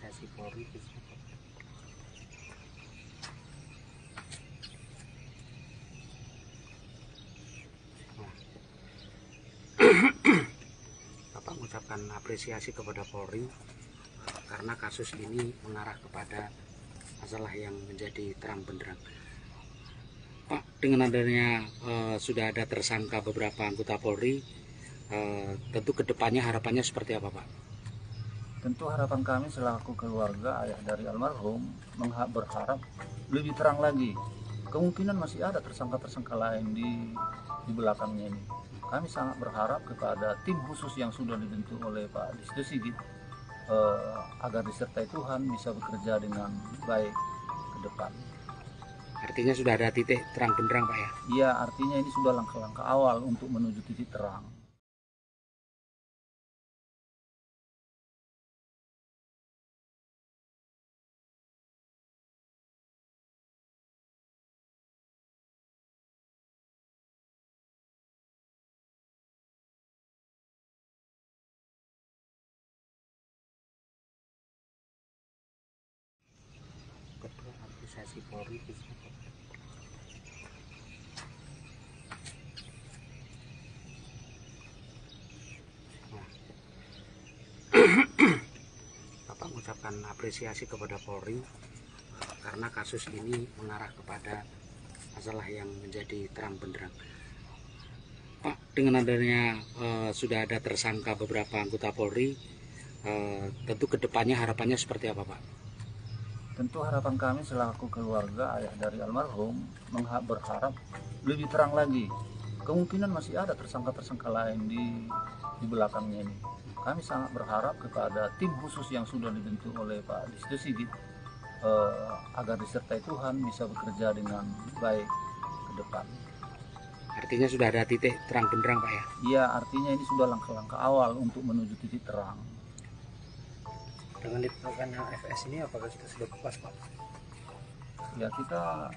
apresiasi Polri bisa. Bapak mengucapkan apresiasi kepada Polri karena kasus ini mengarah kepada masalah yang menjadi terang benderang. Pak, dengan adanya sudah ada tersangka beberapa anggota Polri, tentu kedepannya harapannya seperti apa, Pak? Tentu harapan kami selaku keluarga ayah dari almarhum berharap lebih terang lagi. Kemungkinan masih ada tersangka-tersangka lain di belakangnya ini. Kami sangat berharap kepada tim khusus yang sudah dibentuk oleh Pak Disdo Sigit agar disertai Tuhan bisa bekerja dengan baik ke depan. Artinya sudah ada titik terang benderang, Pak ya? Iya, artinya ini sudah langkah-langkah awal untuk menuju titik terang. Kedua, apresiasi Polri bisa. Bapak mengucapkan apresiasi kepada Polri karena kasus ini mengarah kepada masalah yang menjadi terang benderang. Pak, dengan adanya sudah ada tersangka beberapa anggota Polri, tentu kedepannya harapannya seperti apa, Pak? Tentu harapan kami selaku keluarga ayah dari almarhum berharap lebih terang lagi. Kemungkinan masih ada tersangka-tersangka lain di belakangnya ini. Kami sangat berharap kepada tim khusus yang sudah dibentuk oleh Pak Disdo Sigit agar disertai Tuhan bisa bekerja dengan baik ke depan. Artinya sudah ada titik terang benderang, Pak ya? Iya, artinya ini sudah langkah-langkah awal untuk menuju titik terang. Dengan ditetapkannya FS ini apakah kita sudah puas, Pak? Ya, kita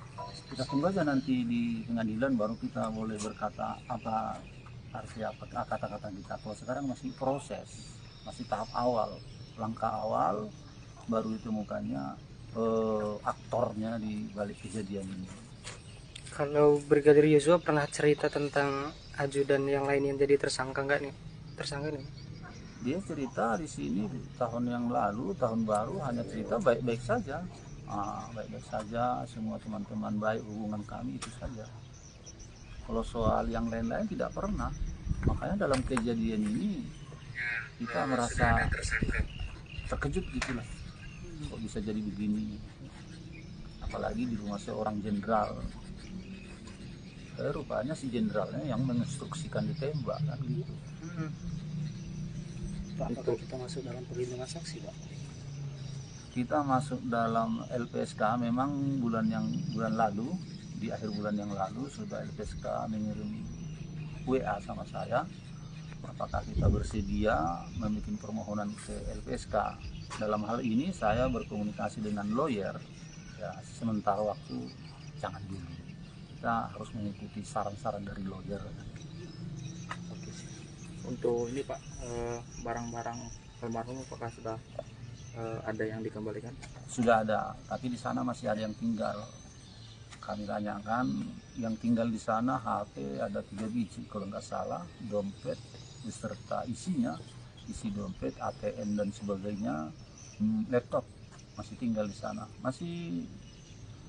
tunggu aja nanti di pengadilan baru kita boleh berkata apa arti apa kata-kata kita. Kalau sekarang masih proses, masih tahap awal, langkah awal baru ditemukannya aktornya di balik kejadian ini. Kalau Brigadir Yosua pernah cerita tentang ajudan yang lain yang jadi tersangka nggak nih? Tersangka nih? Dia cerita di sini tahun yang lalu, tahun baru hanya cerita baik-baik saja. Baik-baik saja, semua teman-teman baik, hubungan kami itu saja. Kalau soal yang lain-lain tidak pernah. Makanya dalam kejadian ini kita merasa terkejut gitulah. Kok bisa jadi begini? Apalagi di rumah seorang jenderal. Rupanya si jenderalnya yang menginstruksikan ditembak kan gitu. Pak, apakah kita masuk dalam perlindungan saksi, Pak? Kita masuk dalam LPSK memang bulan lalu, di akhir bulan yang lalu sudah LPSK mengirim WA sama saya apakah kita bersedia membuat permohonan ke LPSK. Dalam hal ini saya berkomunikasi dengan lawyer ya, sementara waktu jangan dulu, kita harus mengikuti saran-saran dari lawyer. Oke. Untuk ini Pak, barang-barang almarhum apakah sudah ada yang dikembalikan? Sudah ada, tapi di sana masih ada yang tinggal. Kami tanyakan yang tinggal di sana HP ada 3 biji kalau nggak salah, dompet beserta isinya, isi dompet, ATM dan sebagainya, laptop masih tinggal di sana. Masih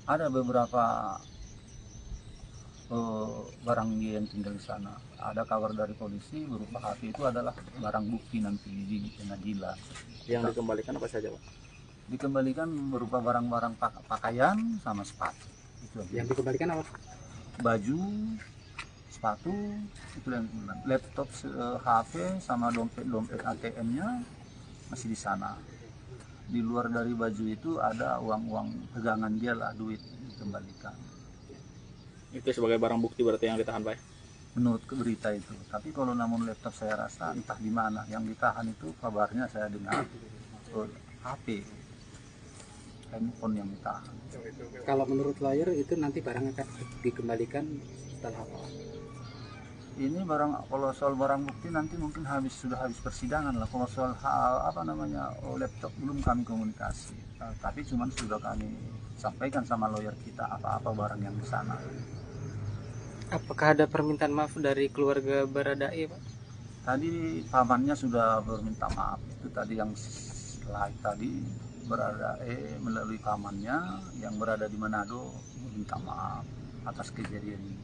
ada beberapa barang dia yang tinggal di sana. Ada kabar dari polisi berupa HP itu adalah barang bukti nanti di pengadilan. Yang dikembalikan apa saja Pak? Dikembalikan berupa barang-barang pakaian sama sepatu. Itu yang dikembalikan apa? Baju, sepatu, itu yang laptop, HP sama dompet ATM-nya masih di sana. Di luar dari baju itu ada uang-uang pegangan dia lah, duit dikembalikan. Itu sebagai barang bukti berarti yang ditahan Pak? Menurut berita itu. Tapi kalau namun laptop saya rasa entah di mana. Yang ditahan itu kabarnya saya dengar HP, handphone yang ditahan. Kalau menurut lawyer itu nanti barang akan dikembalikan setelah apa? ini kalau soal barang bukti nanti mungkin sudah habis persidangan lah. Kalau soal laptop belum kami komunikasi. Tapi cuman sudah kami sampaikan sama lawyer kita apa-apa barang yang di sana. Apakah ada permintaan maaf dari keluarga Baradae, Pak? Tadi pamannya sudah berminta maaf. Itu tadi yang live tadi, Baradae melalui pamannya yang berada di Manado meminta maaf atas kejadian ini.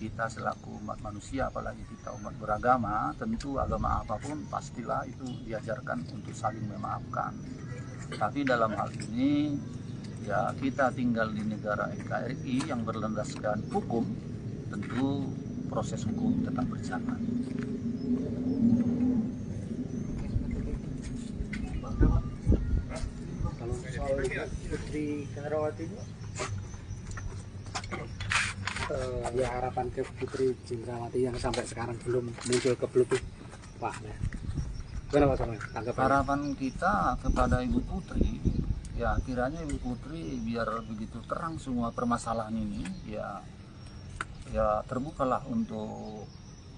Kita selaku umat manusia, apalagi kita umat beragama, tentu agama apapun pastilah itu diajarkan untuk saling memaafkan. Tapi dalam hal ini ya kita tinggal di negara NKRI yang berlandaskan hukum, tentu proses hukum tetap berjalan. Kalau soal Putri Cendrawati ini, ya harapan ke Putri Cendrawati yang sampai sekarang belum muncul ke publik, Pak. Gimana Pak Somad? Harapan kita kepada Ibu Putri, ya kiranya Ibu Putri biar begitu terang semua permasalahan ini, ya terbukalah untuk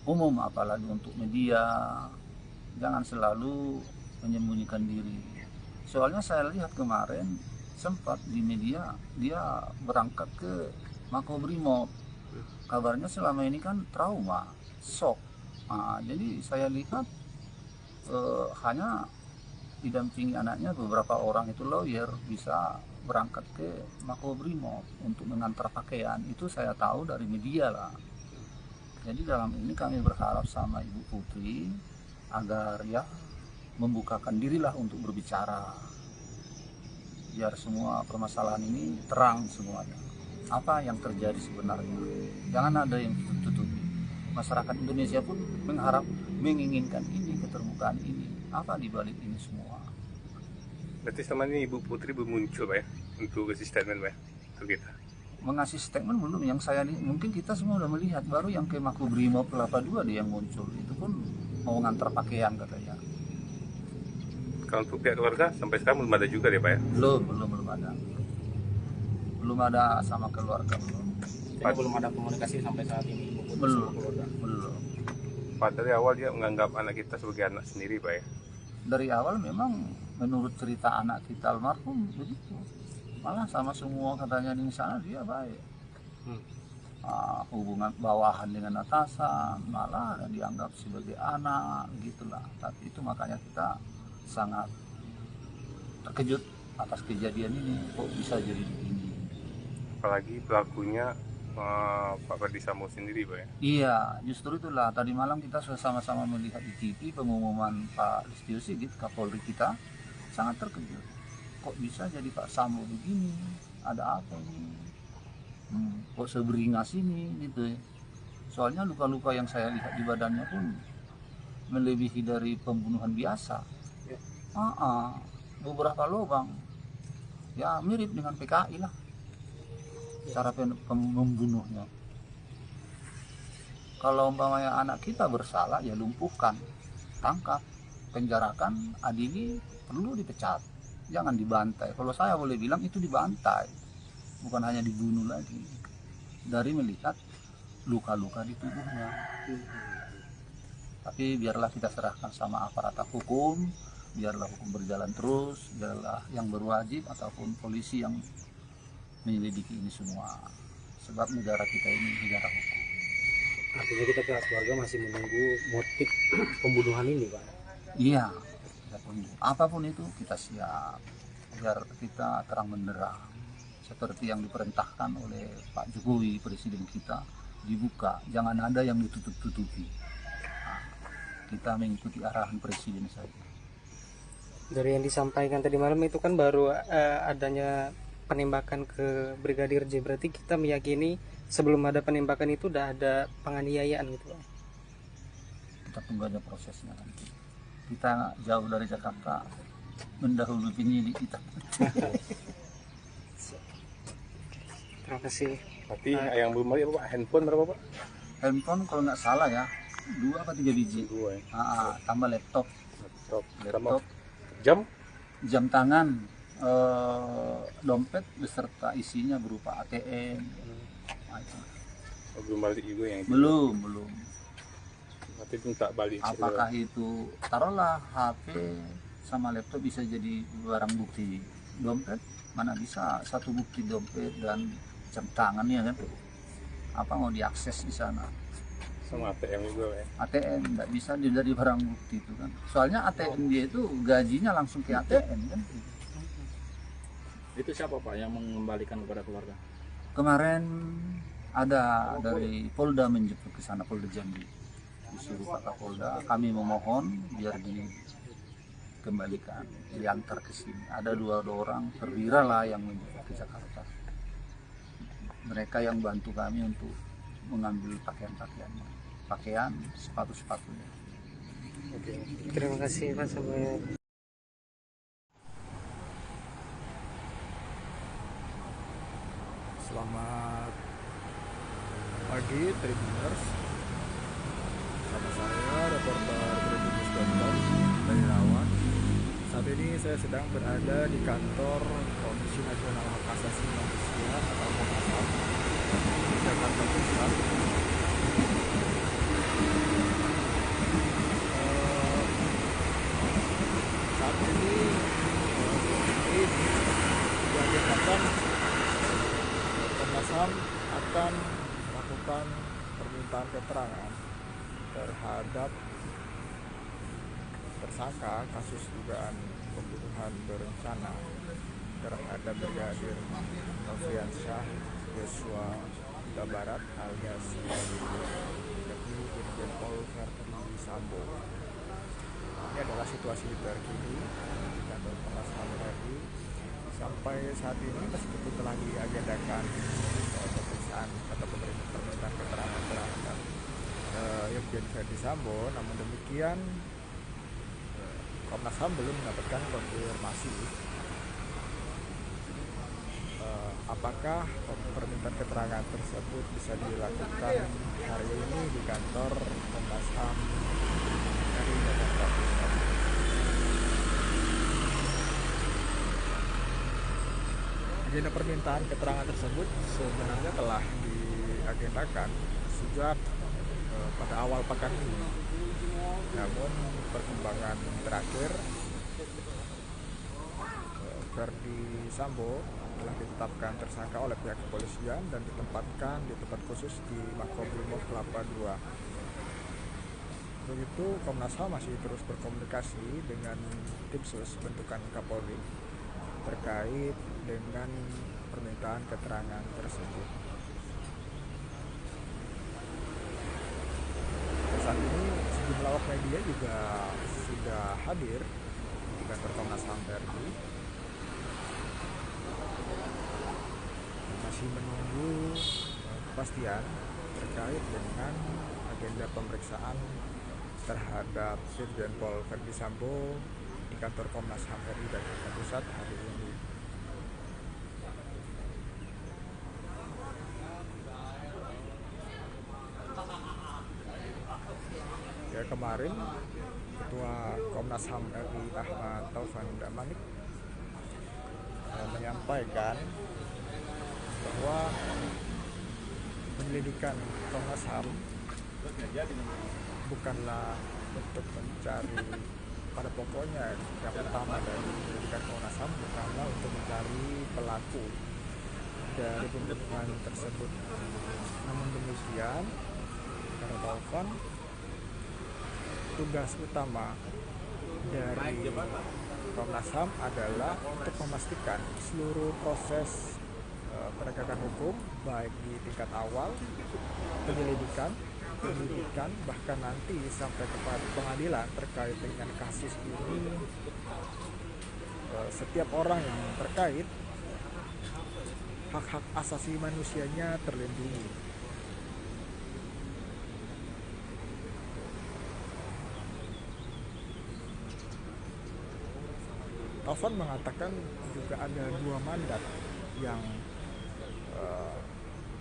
umum, apalagi untuk media. Jangan selalu menyembunyikan diri. Soalnya saya lihat kemarin sempat di media dia berangkat ke Makobrimob. Kabarnya selama ini kan trauma, shock. Jadi saya lihat hanya didampingi anaknya, beberapa orang itu lawyer bisa berangkat ke Makobrimob untuk mengantar pakaian. Itu saya tahu dari media lah. Jadi dalam ini kami berharap sama Ibu Putri agar ya membukakan dirilah untuk berbicara, biar semua permasalahan ini terang semuanya. Apa yang terjadi sebenarnya, jangan ada yang tutup-tutupi. Masyarakat Indonesia pun menginginkan ini, keterbukaan ini. Apa dibalik ini semua? Berarti selama ini Ibu Putri belum muncul Pak ya, untuk kasih statement Pak ya, untuk kita? Mengasih statement belum, yang saya mungkin kita semua udah melihat, baru yang ke Makobrimob Kelapa II dia yang muncul, itu pun mau ngantar pakaian katanya. Kalau untuk pihak keluarga sampai sekarang belum ada juga deh Pak ya? Belum ada. Belum ada sama keluarga, belum. Jadi belum ada komunikasi sampai saat ini Ibu Putri Belum. sama keluarga. Belum. Pak, dari awal dia menganggap anak kita sebagai anak sendiri Pak ya? Dari awal memang menurut cerita anak kita almarhum begitu. Malah sama semua katanya di sana dia baik. Hubungan bawahan dengan atasan, malah dianggap sebagai anak gitulah. Tapi itu makanya kita sangat terkejut atas kejadian ini, kok bisa jadi begini. Apalagi pelakunya Pak Ferdisambo sendiri Pak ya? Iya, justru itulah tadi malam kita sudah sama-sama melihat di TV pengumuman Pak Listio Sigit, Kapolri kita, sangat terkejut. Kok bisa jadi Pak Sambo begini? Ada apa ini? Kok seberingas ini gitu ya? Soalnya luka-luka yang saya lihat di badannya pun melebihi dari pembunuhan biasa. Beberapa lubang, ya mirip dengan PKI lah cara membunuhnya. Kalau umpamanya anak kita bersalah, ya lumpuhkan, tangkap, penjarakan, adili, perlu dipecat, jangan dibantai. Kalau saya boleh bilang itu dibantai, bukan hanya dibunuh lagi. Dari melihat luka-luka di tubuhnya. Tapi biarlah kita serahkan sama aparat hukum, biarlah hukum berjalan terus, biarlah yang berwajib ataupun polisi yang menyelidiki ini semua. Sebab negara kita ini negara hukum. Artinya kita pihak keluarga masih menunggu motif pembunuhan ini Pak? Iya, kita tunggu. Apapun itu kita siap, biar kita terang benderang. Seperti yang diperintahkan oleh Pak Jokowi, Presiden kita, dibuka, jangan ada yang ditutup-tutupi. Kita mengikuti arahan Presiden saja. Dari yang disampaikan tadi malam itu kan baru adanya penembakan ke Brigadir J, berarti kita meyakini sebelum ada penembakan itu udah ada penganiayaan gitu Pak? Kita tunggu aja prosesnya nanti. Kita jauh dari Jakarta, mendahului penyidik kita. Terima kasih. Tapi yang belum ada Pak, handphone berapa Pak? Handphone kalau nggak salah ya 2 apa 3 biji. 2 ya. Tambah laptop, Laptop. Jam tangan, dompet beserta isinya berupa ATM. Nah, itu. belum balik juga yang itu. Belum. Itu tak balik. Apakah itu taruhlah HP sama laptop bisa jadi barang bukti dompet? Mana bisa satu bukti dompet dan jam tangan ya kan? Apa mau diakses di sana? Sama ATM juga ya. ATM nggak bisa dari barang bukti itu kan? Soalnya ATM dia itu gajinya langsung ke ATM kan? Itu siapa Pak yang mengembalikan kepada keluarga? Kemarin ada dari Polda menjemput ke sana, Polda Jambi. Disuruh Pak Kapolda, kami memohon biar dikembalikan, diantar ke sini. Ada dua orang perwira lah yang menjemput ke Jakarta. Mereka yang bantu kami untuk mengambil pakaian, sepatu-sepatunya. Oke. Terima kasih Pak semuanya. Selamat pagi Tribuners, sama saya reporter Tribunnews.com dari Rawan. Saat ini saya sedang berada di kantor Komisi Nasional Hak Asasi Manusia atau Komnas HAM di Jakarta Pusat. Saat ini diagendakan Komnas HAM akan melakukan permintaan keterangan terhadap tersangka kasus dugaan pembunuhan berencana terhadap Brigadir Nofriansyah Yosua Huta Barat alias Irjen Pol Verdi Sambo. Ini adalah situasi terkini di kantor Komnas HAM RI. Sampai saat ini meskipun telah diagendakan pemeriksaan atau permintaan keterangan terhadap Irjen Verdi Sambo, namun demikian Komnas HAM belum mendapatkan konfirmasi apakah permintaan keterangan tersebut bisa dilakukan hari ini di kantor Komnas HAM dari Jakarta Pusat. Agenda permintaan keterangan tersebut sebenarnya telah diagendakan sejak pada awal pekan ini. Namun perkembangan terakhir Verdi Sambo telah ditetapkan tersangka oleh pihak kepolisian dan ditempatkan di tempat khusus di Makobrimob Kelapa II. Untuk itu Komnas HAM masih terus berkomunikasi dengan tim sus bentukan Kapolri terkait dengan permintaan keterangan tersebut. Saat ini sejumlah awak media juga sudah hadir di kantor Komnas HAM RI. Masih menunggu kepastian terkait dengan agenda pemeriksaan terhadap Irjen Pol Verdi Sambo di kantor Komnas HAM RI Jakarta Pusat hari ini. Ya, kemarin Ketua Komnas HAM RI Ahmad Taufan Damanik menyampaikan bahwa penyelidikan Komnas HAM bukanlah untuk mencari, pada pokoknya yang pertama dari penyelidikan Komnas HAM bukanlah untuk mencari pelaku dari pembunuhan tersebut. Namun demikian, kata Taufan, tugas utama dari Komnas HAM adalah untuk memastikan seluruh proses penegakan hukum baik di tingkat awal, penyelidikan, penyidikan, bahkan nanti sampai kepada pengadilan terkait dengan kasus ini, setiap orang yang terkait hak-hak asasi manusianya terlindungi. Taufan mengatakan juga ada dua mandat yang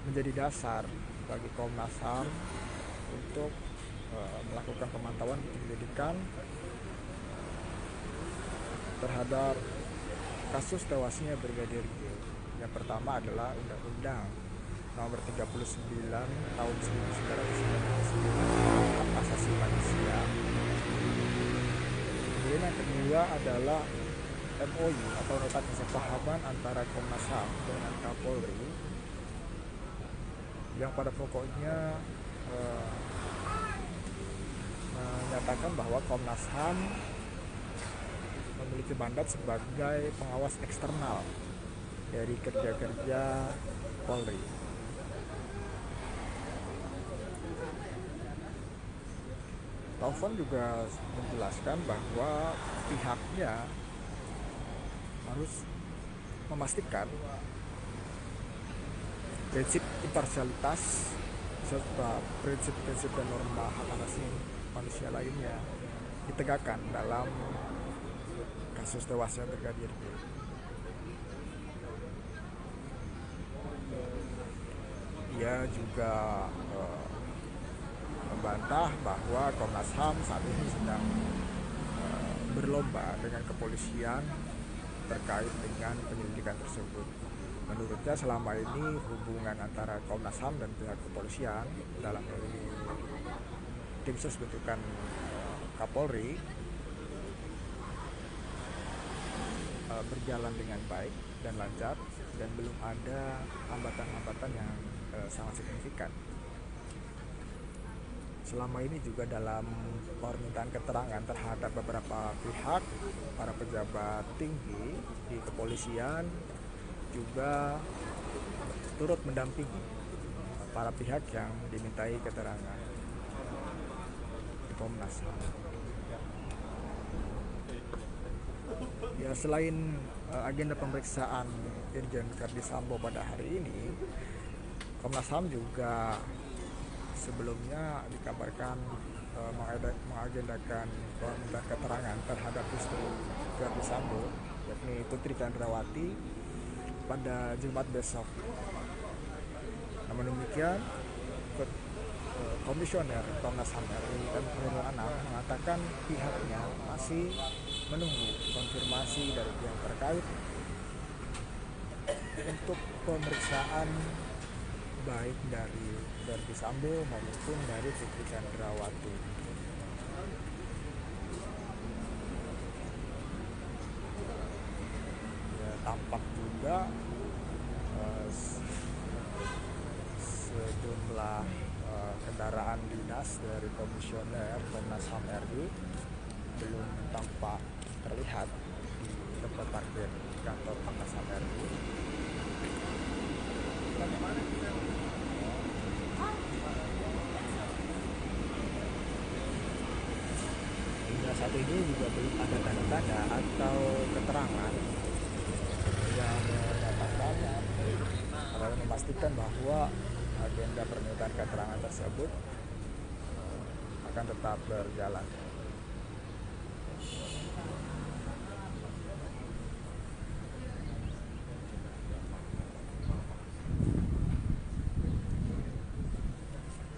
menjadi dasar bagi Komnas HAM untuk melakukan pemantauan penyelidikan terhadap kasus tewasnya Brigadir J. Yang pertama adalah Undang-Undang Nomor 39 Tahun 1999 Hak Asasi Manusia. Kemudian yang kedua adalah MOU atau nota kesepahaman antara Komnas HAM dengan Kapolri yang pada pokoknya menyatakan bahwa Komnas HAM memiliki mandat sebagai pengawas eksternal dari kerja-kerja Polri. Taufan juga menjelaskan bahwa pihaknya harus memastikan prinsip imparsialitas serta prinsip-prinsip dan norma hak asasi manusia lainnya ditegakkan dalam kasus tewasnya Brigadir J. Ia juga membantah bahwa Komnas HAM saat ini sedang berlomba dengan kepolisian terkait dengan penyelidikan tersebut. Menurutnya selama ini hubungan antara Komnas HAM dan pihak kepolisian dalam ini tim sus bentukan Kapolri berjalan dengan baik dan lancar dan belum ada hambatan-hambatan yang sangat signifikan. Selama ini juga dalam permintaan keterangan terhadap beberapa pihak, para pejabat tinggi di kepolisian juga turut mendampingi para pihak yang dimintai keterangan di Komnas HAM. Ya, selain agenda pemeriksaan Irjen Verdi Sambo pada hari ini, Komnas HAM juga sebelumnya dikabarkan mengagendakan permintaan keterangan terhadap istri Verdi Sambo, yakni Putri Chandrawati, pada Jumat besok. Namun demikian, Komisioner Komnas HAM RI dan Khairul Anam mengatakan pihaknya masih menunggu konfirmasi dari pihak terkait untuk pemeriksaan baik dari Verdi Sambo maupun dari Putri Chandrawati. Ya, tampak juga sejumlah kendaraan dinas dari Komisioner Komnas HAM RI belum tampak terlihat di tempat parkir kantor Komnas HAM RI. Hingga saat ini juga belum ada tanda-tanda atau keterangan yang menyatakan atau memastikan bahwa agenda permintaan keterangan tersebut akan tetap berjalan.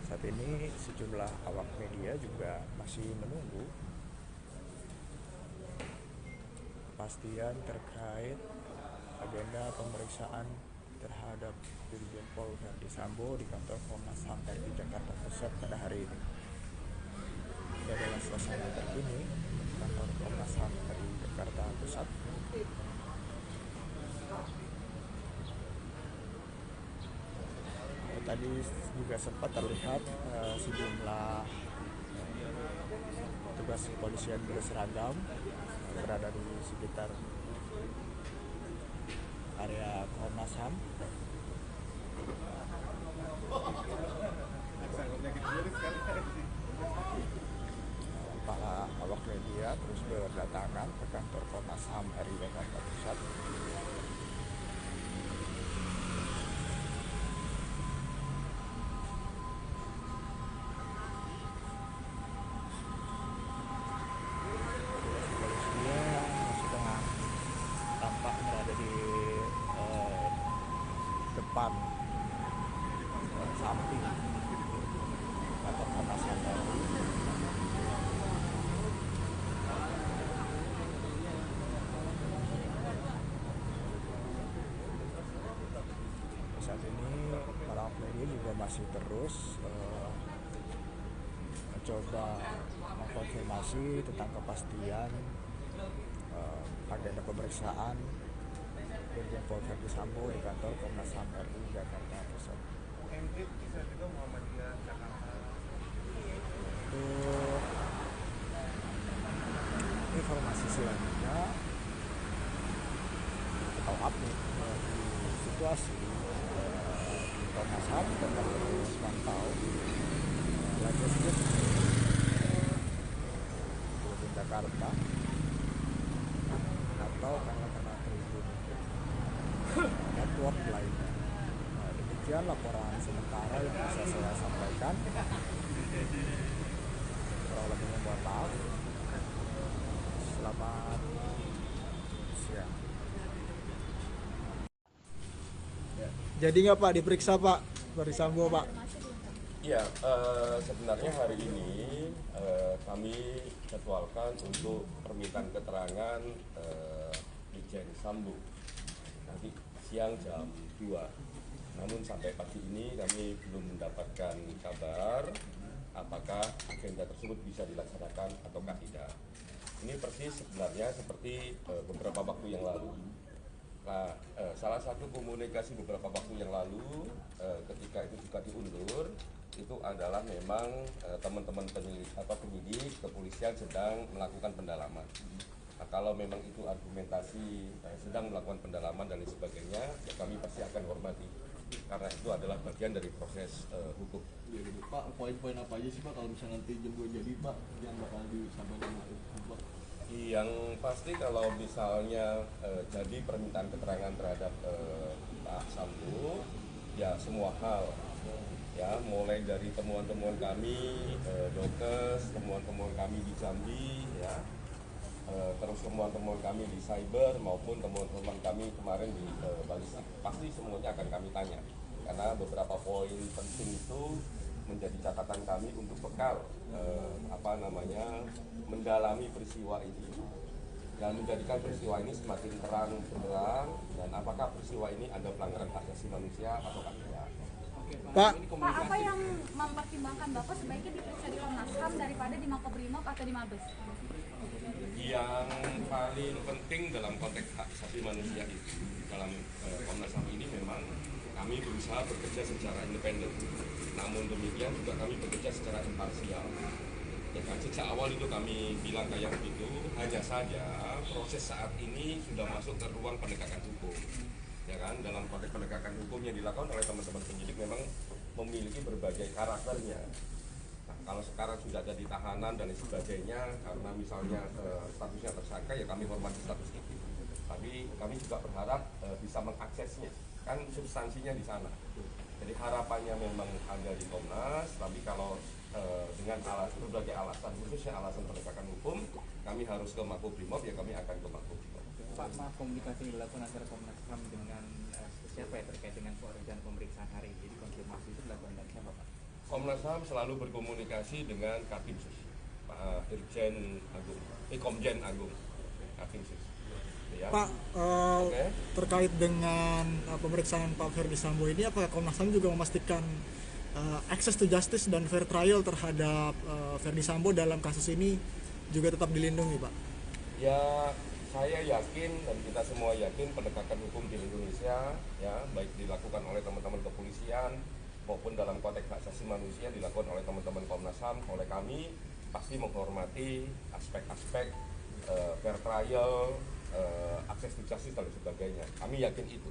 Saat ini sejumlah awak media juga masih menunggu kepastian terkait agenda pemeriksaan terhadap Irjen Pol Verdi Sambo di kantor Komnas HAM RI Jakarta Pusat pada hari ini. Ini adalah suasana terkini kantor Komnas HAM RI Jakarta Pusat. Tadi juga sempat terlihat sejumlah petugas kepolisian berseragam berada di sekitar area Komnas HAM. Para awak media terus berdatangan ke kantor Komnas HAM RI Jakarta Pusat. Tampak berada di depan samping kantor Komnas HAM RI. Saat ini para media juga masih terus mencoba mengkonfirmasi tentang kepastian agenda pemeriksaan Irjen Pol Verdi Sambo di kantor Komnas HAM RI Jakarta Pusat. UMD bisa juga Muhammadiyah Jakarta. Untuk informasi selanjutnya atau update di situasi di Komnas HAM tetap terus mantau logistik di Jakarta atau karena tribun network lainnya. Demikian laporan sementara yang bisa saya sampaikan. Kurang lebihnya mohon maaf. Selamat siang. Jadi nggak Pak diperiksa Pak Verdi Sambo Pak? Iya, sebenarnya hari ini kami jadwalkan untuk permintaan keterangan Irjen Sambo nanti siang jam 2. Namun sampai pagi ini kami belum mendapatkan kabar apakah agenda tersebut bisa dilaksanakan ataukah tidak. Ini persis sebenarnya seperti beberapa waktu yang lalu. Nah, salah satu komunikasi beberapa waktu yang lalu ketika itu juga diundur itu adalah memang teman-teman penyidik kepolisian sedang melakukan pendalaman. Nah, kalau memang itu argumentasi sedang melakukan pendalaman dan lain sebagainya, ya kami pasti akan hormati karena itu adalah bagian dari proses hukum. Ya, gitu. Pak, poin-poin apa aja sih Pak kalau misalnya nanti jam 2 jadi Pak yang bakal disampaikan Pak? Yang pasti kalau misalnya jadi permintaan keterangan terhadap Pak Sambo, ya semua hal, ya mulai dari temuan-temuan kami, Dokes, temuan-temuan kami di Jambi, ya, terus temuan-temuan kami di cyber maupun temuan-temuan kami kemarin di balistik, pasti semuanya akan kami tanya karena beberapa poin penting itu menjadi catatan kami untuk bekal mendalami peristiwa ini dan menjadikan peristiwa ini semakin terang benderang dan apakah peristiwa ini ada pelanggaran hak asasi manusia atau tidak. Pak, apa yang mempertimbangkan Bapak sebaiknya diperiksa di Komnas HAM daripada di Makobrimob atau di Mabes? Yang paling penting dalam konteks hak asasi manusia itu dalam Komnas HAM ini memang kami berusaha bekerja secara independen. Namun demikian juga kami bekerja secara imparsial. Ya kan, sejak awal itu kami bilang kayak begitu, hanya saja proses saat ini sudah masuk ke ruang penegakan hukum. Ya kan, dalam konteks penegakan hukum yang dilakukan oleh teman-teman penyidik memang memiliki berbagai karakternya. Nah, kalau sekarang sudah ada di tahanan dan lain sebagainya, karena misalnya statusnya tersangka, ya kami hormati status itu. Tapi kami juga berharap bisa mengaksesnya, kan substansinya di sana. Jadi harapannya memang ada di Komnas, tapi kalau dengan berbagai alasan, khususnya alasan penegakan hukum, kami harus ke Makobrimob, ya kami akan ke Makobrimob. Pak, maaf komunikasi dilakukan antara Komnas HAM dengan siapa ya terkait dengan rencana pemeriksaan hari ini? Jadi konfirmasi itu dilakukan dengan siapa Pak? Komnas HAM selalu berkomunikasi dengan Kapimsus, Pak Irjen Agung, Komjen Agung, Kapimsus. Ya. Pak, terkait dengan pemeriksaan Pak Verdi Sambo ini, apakah Komnas HAM juga memastikan access to justice dan fair trial terhadap Verdi Sambo dalam kasus ini juga tetap dilindungi, Pak? Ya, saya yakin dan kita semua yakin penegakan hukum di Indonesia, ya baik dilakukan oleh teman-teman kepolisian maupun dalam konteks hak asasi manusia dilakukan oleh teman-teman Komnas HAM, oleh kami pasti menghormati aspek-aspek fair trial, akses to justice dan sebagainya. Kami yakin itu.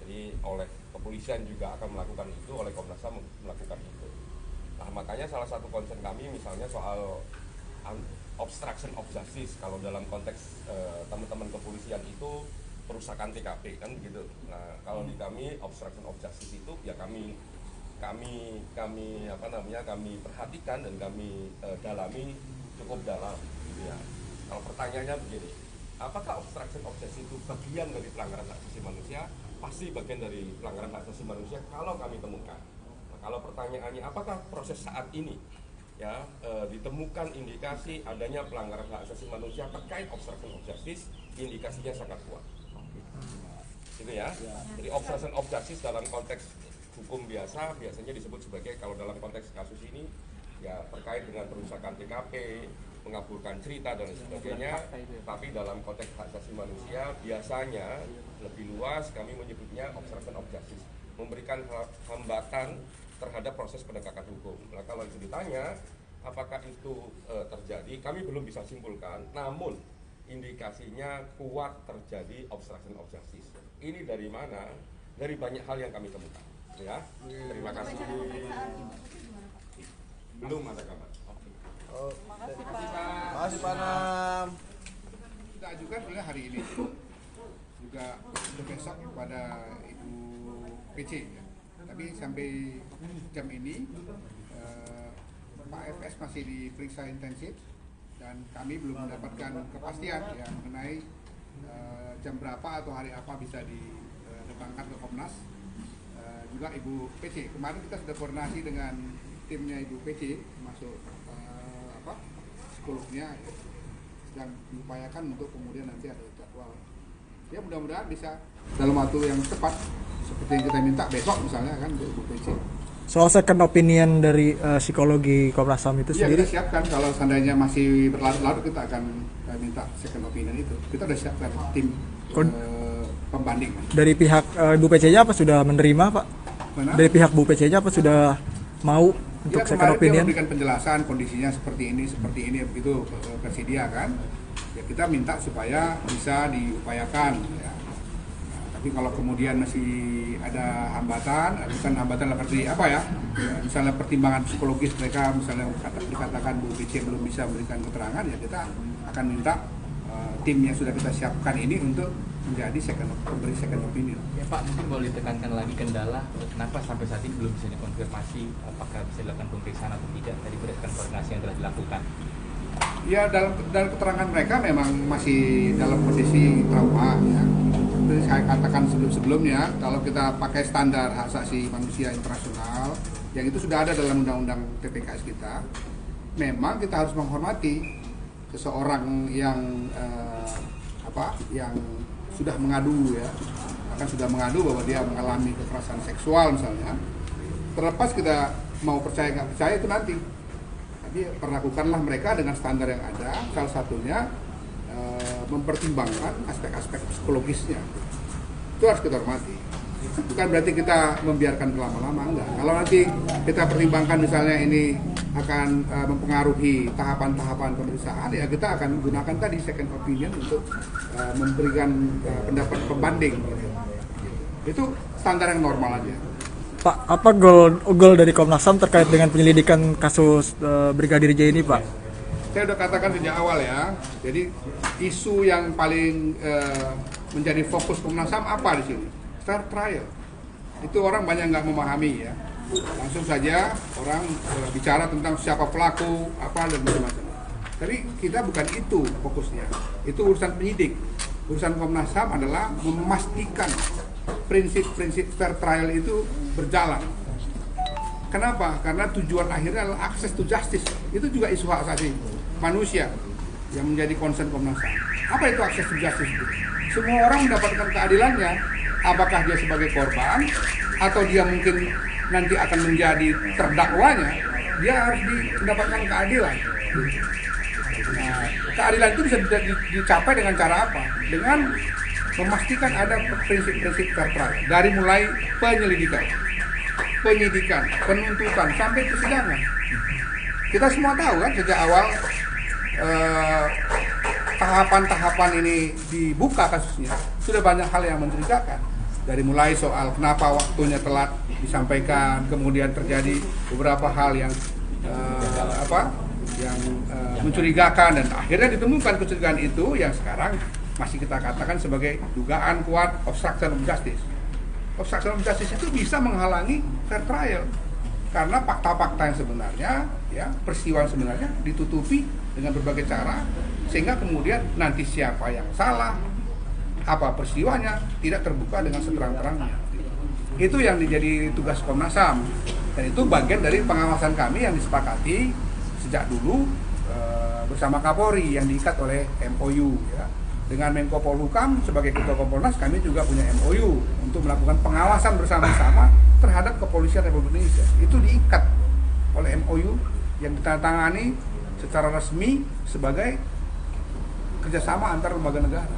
Jadi oleh kepolisian juga akan melakukan itu, oleh Komnas HAM melakukan itu. Nah, makanya salah satu concern kami misalnya soal obstruction of justice, kalau dalam konteks teman-teman kepolisian itu perusakan TKP kan begitu. Nah, kalau di kami obstruction of justice itu ya kami perhatikan dan kami dalami cukup dalam gitu ya. Kalau pertanyaannya begini, apakah obstruction of justice itu bagian dari pelanggaran hak asasi manusia? Pasti bagian dari pelanggaran hak asasi manusia kalau kami temukan. Nah, kalau pertanyaannya apakah proses saat ini ya ditemukan indikasi adanya pelanggaran hak asasi manusia terkait obstruction of justice, indikasinya sangat kuat. Gitu ya. Jadi obstruction of justice dalam konteks hukum biasanya disebut sebagai, kalau dalam konteks kasus ini ya terkait dengan perusakan TKP, mengabulkan cerita dan sebagainya, tapi dalam konteks hak asasi manusia biasanya lebih luas kami menyebutnya obstruction of justice, memberikan hambatan terhadap proses penegakan hukum. Nah kalau itu ditanya apakah itu terjadi, kami belum bisa simpulkan, namun indikasinya kuat terjadi obstruction of justice. Ini dari mana? Dari banyak hal yang kami temukan. Ya, terima kasih. Belum ada kabar. Makasih Pak Nam. Kita ajukan sebenarnya hari ini juga untuk besok kepada Ibu PC ya. Tapi sampai jam ini Pak FS masih diperiksa intensif dan kami belum mendapatkan kepastian ya mengenai jam berapa atau hari apa bisa didatangkan ke Komnas. Juga Ibu PC, kemarin kita sudah koordinasi dengan timnya Ibu PC, masuk psikolognya ya, sedang diupayakan untuk kemudian nanti ada jadwal. Ya mudah-mudahan bisa dalam waktu yang cepat seperti yang kita minta besok misalnya kan untuk Ibu PC. Soal second opinion dari psikologi Komnas HAM itu sendiri? Kita siapkan kalau seandainya masih berlarut-larut kita akan minta second opinion itu. Kita sudah siapkan tim pembanding. Dari pihak Bu PC-nya apa sudah menerima Pak? Mana? Dari pihak Bu PC-nya apa sudah mau untuk ya, second opinion? Dia memberikan penjelasan kondisinya seperti ini begitu versi dia kan. Ya kita minta supaya bisa diupayakan ya. Nah, tapi kalau kemudian masih ada hambatan, bukan hambatan seperti apa ya? Misalnya pertimbangan psikologis mereka misalnya dikatakan Bu PC belum bisa memberikan keterangan ya kita akan minta tim yang sudah kita siapkan ini untuk menjadi memberi second opinion. Ya Pak, mungkin boleh ditekankan lagi kendala kenapa sampai saat ini belum bisa dikonfirmasi apakah bisa dilakukan pemeriksaan atau tidak tadi berdasarkan koordinasi yang telah dilakukan. Ya dalam keterangan mereka memang masih dalam posisi trauma ya. Seperti saya katakan sebelumnya, kalau kita pakai standar hak asasi manusia internasional yang itu sudah ada dalam undang-undang TPKS kita, memang kita harus menghormati seseorang yang yang sudah mengadu ya, akan sudah mengadu bahwa dia mengalami kekerasan seksual misalnya. Terlepas kita mau percaya nggak percaya itu nanti, tapi perlakukanlah mereka dengan standar yang ada. Salah satunya mempertimbangkan aspek-aspek psikologisnya. Itu harus kita hormati. Bukan berarti kita membiarkan berlama-lama, enggak. Kalau nanti kita pertimbangkan misalnya ini akan mempengaruhi tahapan-tahapan pemeriksaan, ya kita akan gunakan tadi second opinion untuk memberikan pendapat pembanding. Itu standar yang normal aja. Pak, apa goal dari Komnas HAM terkait dengan penyelidikan kasus Brigadir J ini, Pak? Saya sudah katakan sejak awal ya. Jadi isu yang paling menjadi fokus Komnas HAM apa di sini? Fair trial. Itu orang banyak nggak memahami ya. Langsung saja orang bicara tentang siapa pelaku, apa dan macam-macam. Tapi kita bukan itu fokusnya. Itu urusan penyidik. Urusan Komnas HAM adalah memastikan prinsip-prinsip fair trial itu berjalan. Kenapa? Karena tujuan akhirnya adalah access to justice. Itu juga isu hak asasi manusia yang menjadi concern Komnas HAM. Apa itu access to justice itu? Semua orang mendapatkan keadilannya, apakah dia sebagai korban atau dia mungkin nanti akan menjadi terdakwanya, dia harus mendapatkan keadilan. Nah, keadilan itu bisa dicapai dengan cara apa? Dengan memastikan ada prinsip-prinsip fair trial dari mulai penyelidikan, penyidikan, penuntutan sampai persidangan. Kita semua tahu kan sejak awal tahapan-tahapan ini dibuka kasusnya sudah banyak hal yang mencurigakan. Dari mulai soal kenapa waktunya telat disampaikan, kemudian terjadi beberapa hal yang mencurigakan dan akhirnya ditemukan kecurigaan itu yang sekarang masih kita katakan sebagai dugaan kuat obstruction of justice. Obstruction of justice itu bisa menghalangi fair trial karena fakta-fakta yang sebenarnya, ya peristiwa yang sebenarnya ditutupi dengan berbagai cara sehingga kemudian nanti siapa yang salah, apa peristiwanya tidak terbuka dengan seterang-terangnya. Itu yang menjadi tugas Komnas HAM dan itu bagian dari pengawasan kami yang disepakati sejak dulu bersama Kapolri yang diikat oleh MOU ya. Dengan Menko Polhukam sebagai Ketua Kompolnas kami juga punya MOU untuk melakukan pengawasan bersama-sama terhadap Kepolisian Republik Indonesia. Itu diikat oleh MOU yang ditandatangani secara resmi sebagai kerjasama antar lembaga negara.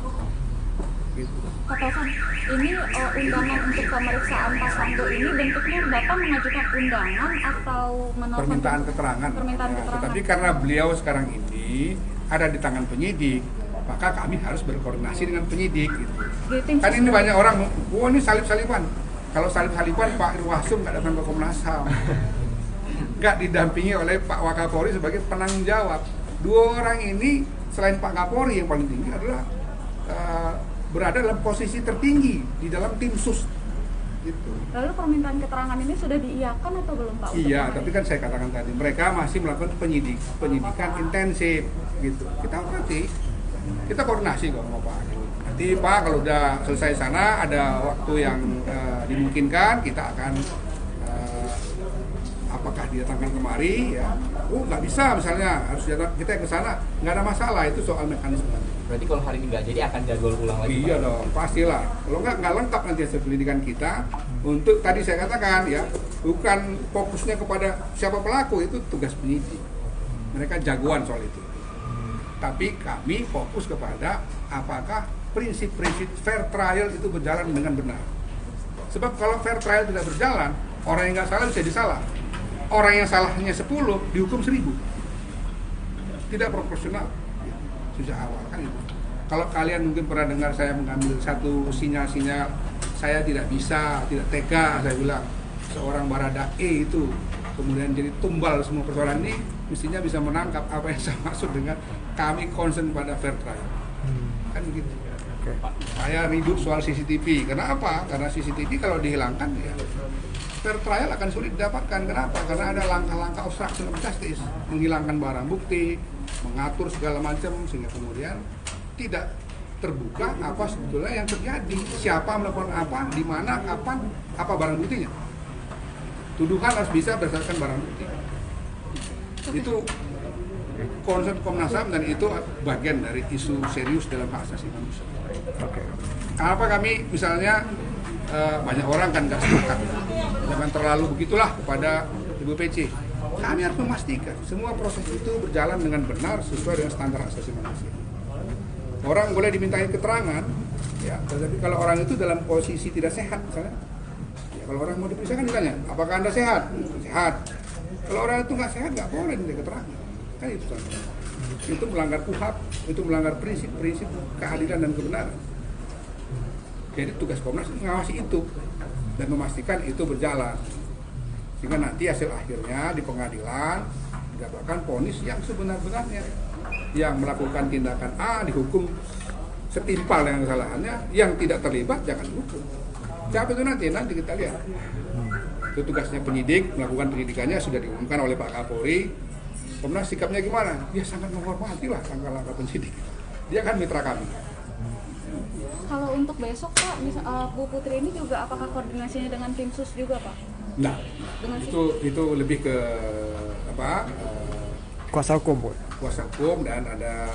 Gitu. Pak Taufan, ini undangan untuk pemeriksaan Pak Sambo ini bentuknya Bapak mengajukan undangan atau menelpon Permintaan keterangan. Permintaan Ya, keterangan. tetapi karena beliau sekarang ini ada di tangan penyidik, maka kami harus berkoordinasi dengan penyidik. Gitu. Di tim Kan ini sus- banyak orang, wah ini salib-saliban. Kalau salib-saliban Pak Irwasum nggak datang ke Komnas HAM. Nggak didampingi oleh Pak Wakapolri sebagai penanggung jawab. Dua orang ini selain Pak Kapolri yang paling tinggi adalah berada dalam posisi tertinggi di dalam tim sus. Gitu. Lalu permintaan keterangan ini sudah diiyakan atau belum Pak? untuk Iya, kemarin? tapi kan saya katakan tadi mereka masih melakukan penyidikan intensif. Gitu. Kita berarti kita koordinasi kok sama Pak. Nanti Pak kalau udah selesai sana ada waktu yang dimungkinkan kita akan apakah didatangkan kemari ya. Nggak bisa misalnya harus kita ke sana, nggak ada masalah, itu soal mekanisme. Berarti kalau hari ini nggak jadi akan jadwal ulang lagi? Iya dong, pastilah. Kalau nggak lengkap nanti hasil pendidikan kita. Untuk tadi saya katakan ya, bukan fokusnya kepada siapa pelaku, itu tugas penyidik. Mereka jagoan soal itu. Tapi kami fokus kepada apakah prinsip-prinsip fair trial itu berjalan dengan benar. Sebab kalau fair trial tidak berjalan, orang yang nggak salah bisa disalah. Orang yang salahnya 10 dihukum 1000. Tidak proporsional. Sejak awal kan itu. Kalau kalian mungkin pernah dengar saya mengambil satu sinyal-sinyal, saya tidak bisa, tidak tega, saya bilang seorang Baradae itu kemudian jadi tumbal semua persoalan ini, mestinya bisa menangkap apa yang saya maksud dengan kami concern pada fair trial. Kan begitu. Saya ribut soal CCTV. Kenapa? Karena CCTV kalau dihilangkan ya fair trial akan sulit didapatkan. Kenapa? Karena ada langkah-langkah obstruction of justice, menghilangkan barang bukti, mengatur segala macam sehingga kemudian tidak terbuka apa sebetulnya yang terjadi, siapa melakukan apa, di mana, kapan, apa barang buktinya. Tuduhan harus bisa berdasarkan barang bukti. Itu concern Komnas HAM dan itu bagian dari isu serius dalam hak asasi manusia. Kenapa kami misalnya banyak orang kan nggak sepakat, jangan terlalu begitulah kepada Ibu PC. Kami harus memastikan semua proses itu berjalan dengan benar sesuai dengan standar hak asasi manusia. Orang boleh dimintai keterangan, ya, tetapi kalau orang itu dalam posisi tidak sehat, misalnya, ya, kalau orang mau diperiksa kan ditanya, apakah Anda sehat? Sehat. Kalau orang itu nggak sehat, nggak boleh diminta keterangan. Kan itu contohnya. Itu melanggar KUHAP, itu melanggar prinsip-prinsip keadilan dan kebenaran. Jadi tugas Komnas mengawasi itu dan memastikan itu berjalan. Sehingga nanti hasil akhirnya di pengadilan didapatkan vonis yang sebenar-benarnya. Yang melakukan tindakan A dihukum setimpal dengan kesalahannya, yang tidak terlibat jangan dihukum. Siapa itu nanti? Nanti kita lihat. Itu tugasnya penyidik, melakukan penyidikannya sudah diumumkan oleh Pak Kapolri. Komnas sikapnya gimana? Dia sangat menghormati lah langkah-langkah penyidik. Dia kan mitra kami. Kalau untuk besok Pak, Bu Putri ini juga apakah koordinasinya dengan tim sus juga Pak? Nah, Dengan itu lebih ke apa? Kuasa hukum, Bu. Kuasa hukum dan ada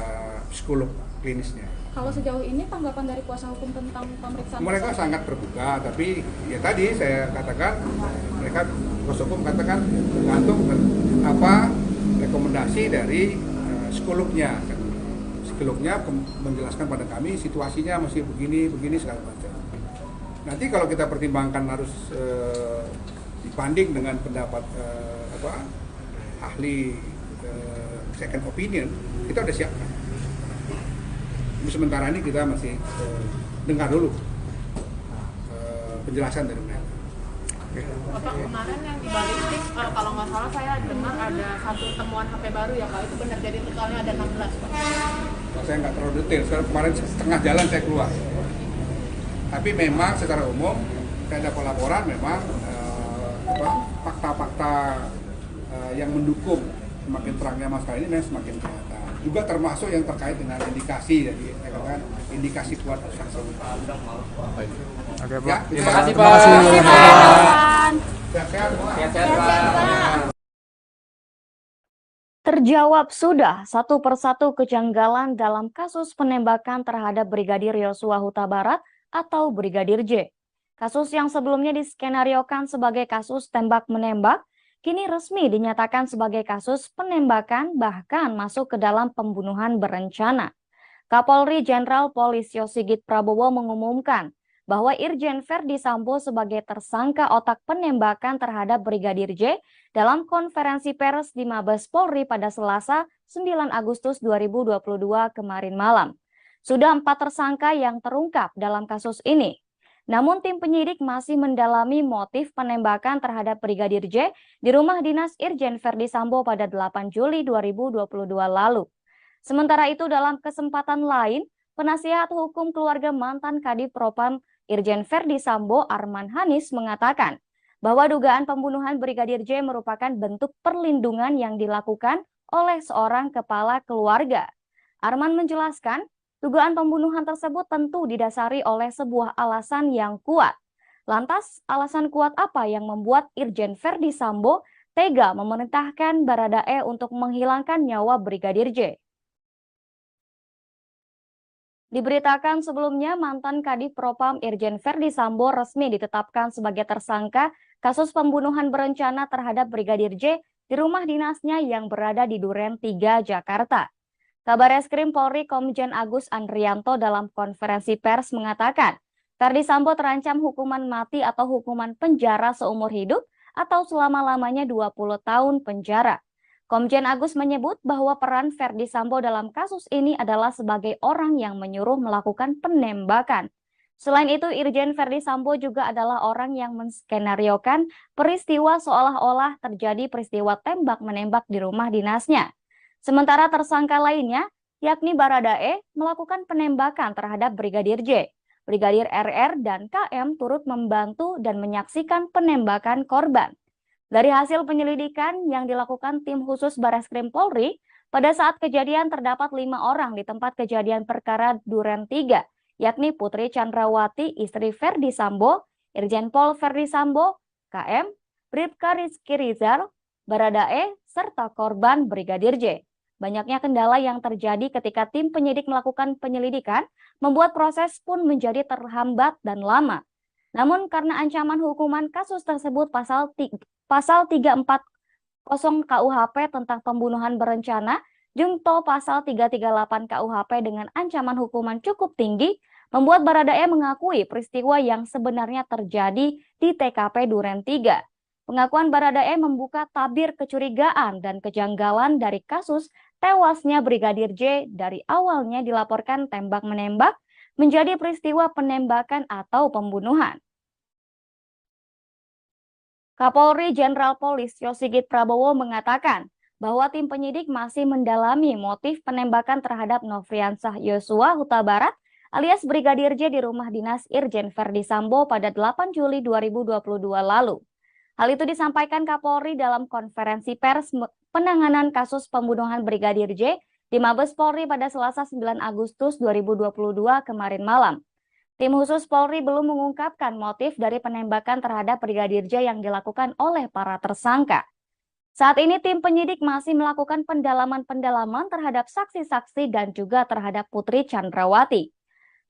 psikolog klinisnya. Kalau sejauh ini tanggapan dari kuasa hukum tentang pemeriksaan Mereka tersebut? sangat terbuka, tapi ya tadi saya katakan mereka kuasa hukum katakan tergantung apa rekomendasi dari psikolognya. Psikolognya menjelaskan pada kami situasinya masih begini segala macam. Nanti kalau kita pertimbangkan harus dibanding dengan pendapat ahli second opinion, kita udah siapkan. Sementara ini kita masih dengar dulu penjelasan dari mereka. Bapak, kemarin yang di balistik, kalau nggak salah saya dengar ada satu temuan HP baru ya Pak, itu benar, jadi totalnya ada 16 Pak. Saya nggak terlalu detail, sekarang kemarin setengah jalan saya keluar. Tapi memang secara umum, saya dapat laporan memang fakta-fakta yang mendukung semakin terangnya masalah ini memang semakin kelihatan. Juga termasuk yang terkait dengan indikasi, jadi saya katakan indikasi kuat saksi. Oke, Pak. Ya, Terima kasih, terima Pak. kasih. Sehat-sehat. Sehat-sehat, Pak. Terjawab sudah satu persatu kejanggalan dalam kasus penembakan terhadap Brigadir Yosua Huta Barat atau Brigadir J. Kasus yang sebelumnya diskenariokan sebagai kasus tembak-menembak kini resmi dinyatakan sebagai kasus penembakan bahkan masuk ke dalam pembunuhan berencana. Kapolri Jenderal Polisi Sigit Prabowo mengumumkan bahwa Irjen Verdi Sambo sebagai tersangka otak penembakan terhadap Brigadir J dalam konferensi pers di Mabes Polri pada Selasa 9 Agustus 2022 kemarin malam. Sudah 4 tersangka yang terungkap dalam kasus ini. Namun tim penyidik masih mendalami motif penembakan terhadap Brigadir J di rumah dinas Irjen Verdi Sambo pada 8 Juli 2022 lalu. Sementara itu dalam kesempatan lain, penasihat hukum keluarga mantan Kadif Propam Irjen Verdi Sambo Arman Hanis mengatakan bahwa dugaan pembunuhan Brigadir J merupakan bentuk perlindungan yang dilakukan oleh seorang kepala keluarga. Arman menjelaskan, dugaan pembunuhan tersebut tentu didasari oleh sebuah alasan yang kuat. Lantas, alasan kuat apa yang membuat Irjen Verdi Sambo tega memerintahkan Baradae untuk menghilangkan nyawa Brigadir J? Diberitakan sebelumnya, mantan Kadif Propam Irjen Verdi Sambo resmi ditetapkan sebagai tersangka kasus pembunuhan berencana terhadap Brigadir J di rumah dinasnya yang berada di Duren 3, Jakarta. Kabareskrim Polri Komjen Agus Andrianto dalam konferensi pers mengatakan, Verdi Sambo terancam hukuman mati atau hukuman penjara seumur hidup atau selama-lamanya 20 tahun penjara. Komjen Agus menyebut bahwa peran Verdi Sambo dalam kasus ini adalah sebagai orang yang menyuruh melakukan penembakan. Selain itu, Irjen Verdi Sambo juga adalah orang yang menskenariokan peristiwa seolah-olah terjadi peristiwa tembak-menembak di rumah dinasnya. Sementara tersangka lainnya, yakni Baradae, melakukan penembakan terhadap Brigadir J. Brigadir RR dan KM turut membantu dan menyaksikan penembakan korban. Dari hasil penyelidikan yang dilakukan tim khusus Bareskrim Polri, pada saat kejadian terdapat 5 orang di tempat kejadian perkara Duren 3, yakni Putri Chandrawati, istri Verdi Sambo, Irjen Pol Verdi Sambo, KM, Bribka Rizky Rizal, Baradae, serta korban Brigadir J. Banyaknya kendala yang terjadi ketika tim penyidik melakukan penyelidikan, membuat proses pun menjadi terhambat dan lama. Namun karena ancaman hukuman kasus tersebut pasal 340 KUHP tentang pembunuhan berencana, jungto pasal 338 KUHP dengan ancaman hukuman cukup tinggi, membuat Baradae mengakui peristiwa yang sebenarnya terjadi di TKP Duren 3. Pengakuan Baradae membuka tabir kecurigaan dan kejanggalan dari kasus tewasnya Brigadir J dari awalnya dilaporkan tembak-menembak menjadi peristiwa penembakan atau pembunuhan. Kapolri Jenderal Polisi Sigit Prabowo mengatakan bahwa tim penyidik masih mendalami motif penembakan terhadap Nofriansah Yosua Huta Barat alias Brigadir J di rumah dinas Irjen Verdi Sambo pada 8 Juli 2022 lalu. Hal itu disampaikan Kapolri dalam konferensi pers penanganan kasus pembunuhan Brigadir J di Mabes Polri pada Selasa 9 Agustus 2022 kemarin malam. Tim khusus Polri belum mengungkapkan motif dari penembakan terhadap Brigadir J yang dilakukan oleh para tersangka. Saat ini tim penyidik masih melakukan pendalaman-pendalaman terhadap saksi-saksi dan juga terhadap Putri Chandrawati.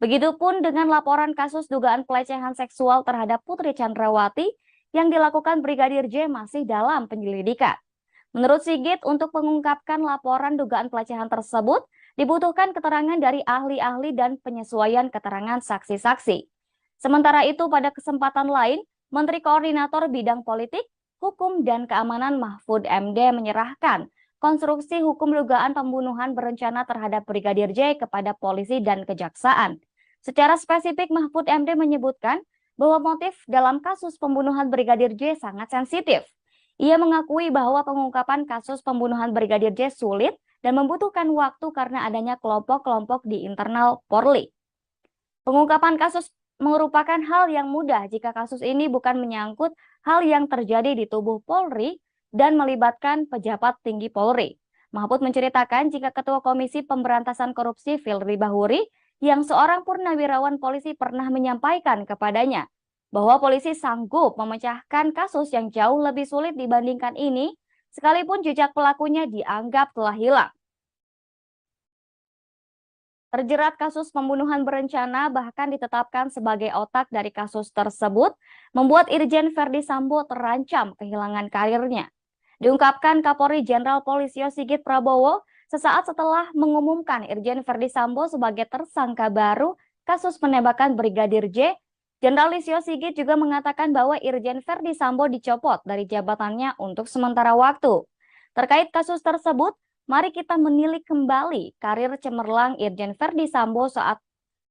Begitupun dengan laporan kasus dugaan pelecehan seksual terhadap Putri Chandrawati yang dilakukan Brigadir J masih dalam penyelidikan. Menurut Sigit, untuk mengungkapkan laporan dugaan pelecehan tersebut, dibutuhkan keterangan dari ahli-ahli dan penyesuaian keterangan saksi-saksi. Sementara itu, pada kesempatan lain, Menteri Koordinator Bidang Politik, Hukum, dan Keamanan Mahfud MD menyerahkan konstruksi hukum dugaan pembunuhan berencana terhadap Brigadir J kepada polisi dan kejaksaan. Secara spesifik, Mahfud MD menyebutkan bahwa motif dalam kasus pembunuhan Brigadir J sangat sensitif. Ia mengakui bahwa pengungkapan kasus pembunuhan Brigadir J sulit dan membutuhkan waktu karena adanya kelompok-kelompok di internal Polri. Pengungkapan kasus merupakan hal yang mudah jika kasus ini bukan menyangkut hal yang terjadi di tubuh Polri dan melibatkan pejabat tinggi Polri. Mahfud menceritakan jika Ketua Komisi Pemberantasan Korupsi Firly Bahuri yang seorang purnawirawan polisi pernah menyampaikan kepadanya bahwa polisi sanggup memecahkan kasus yang jauh lebih sulit dibandingkan ini, sekalipun jejak pelakunya dianggap telah hilang. Terjerat kasus pembunuhan berencana bahkan ditetapkan sebagai otak dari kasus tersebut, membuat Irjen Verdi Sambo terancam kehilangan karirnya. Diungkapkan Kapolri Jenderal Polisi Sigit Prabowo sesaat setelah mengumumkan Irjen Verdi Sambo sebagai tersangka baru kasus penembakan Brigadir J. Jenderal Listio Sigit juga mengatakan bahwa Irjen Verdi Sambo dicopot dari jabatannya untuk sementara waktu. Terkait kasus tersebut, mari kita menilik kembali karir cemerlang Irjen Verdi Sambo saat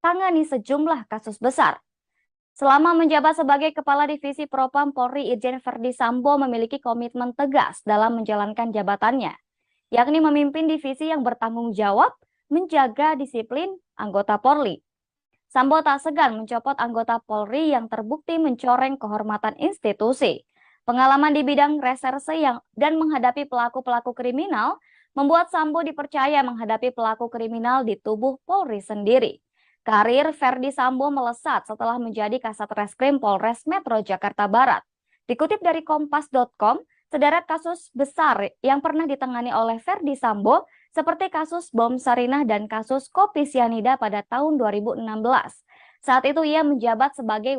tangani sejumlah kasus besar. Selama menjabat sebagai Kepala Divisi Propam Polri, Irjen Verdi Sambo memiliki komitmen tegas dalam menjalankan jabatannya, yakni memimpin divisi yang bertanggung jawab menjaga disiplin anggota Polri. Sambo tak segan mencopot anggota Polri yang terbukti mencoreng kehormatan institusi. Pengalaman di bidang reserse dan menghadapi pelaku-pelaku kriminal membuat Sambo dipercaya menghadapi pelaku kriminal di tubuh Polri sendiri. Karir Verdi Sambo melesat setelah menjadi Kasat Reskrim Polres Metro Jakarta Barat. Dikutip dari Kompas.com, sederet kasus besar yang pernah ditangani oleh Verdi Sambo seperti kasus bom Sarinah dan kasus kopi sianida pada tahun 2016. Saat itu ia menjabat sebagai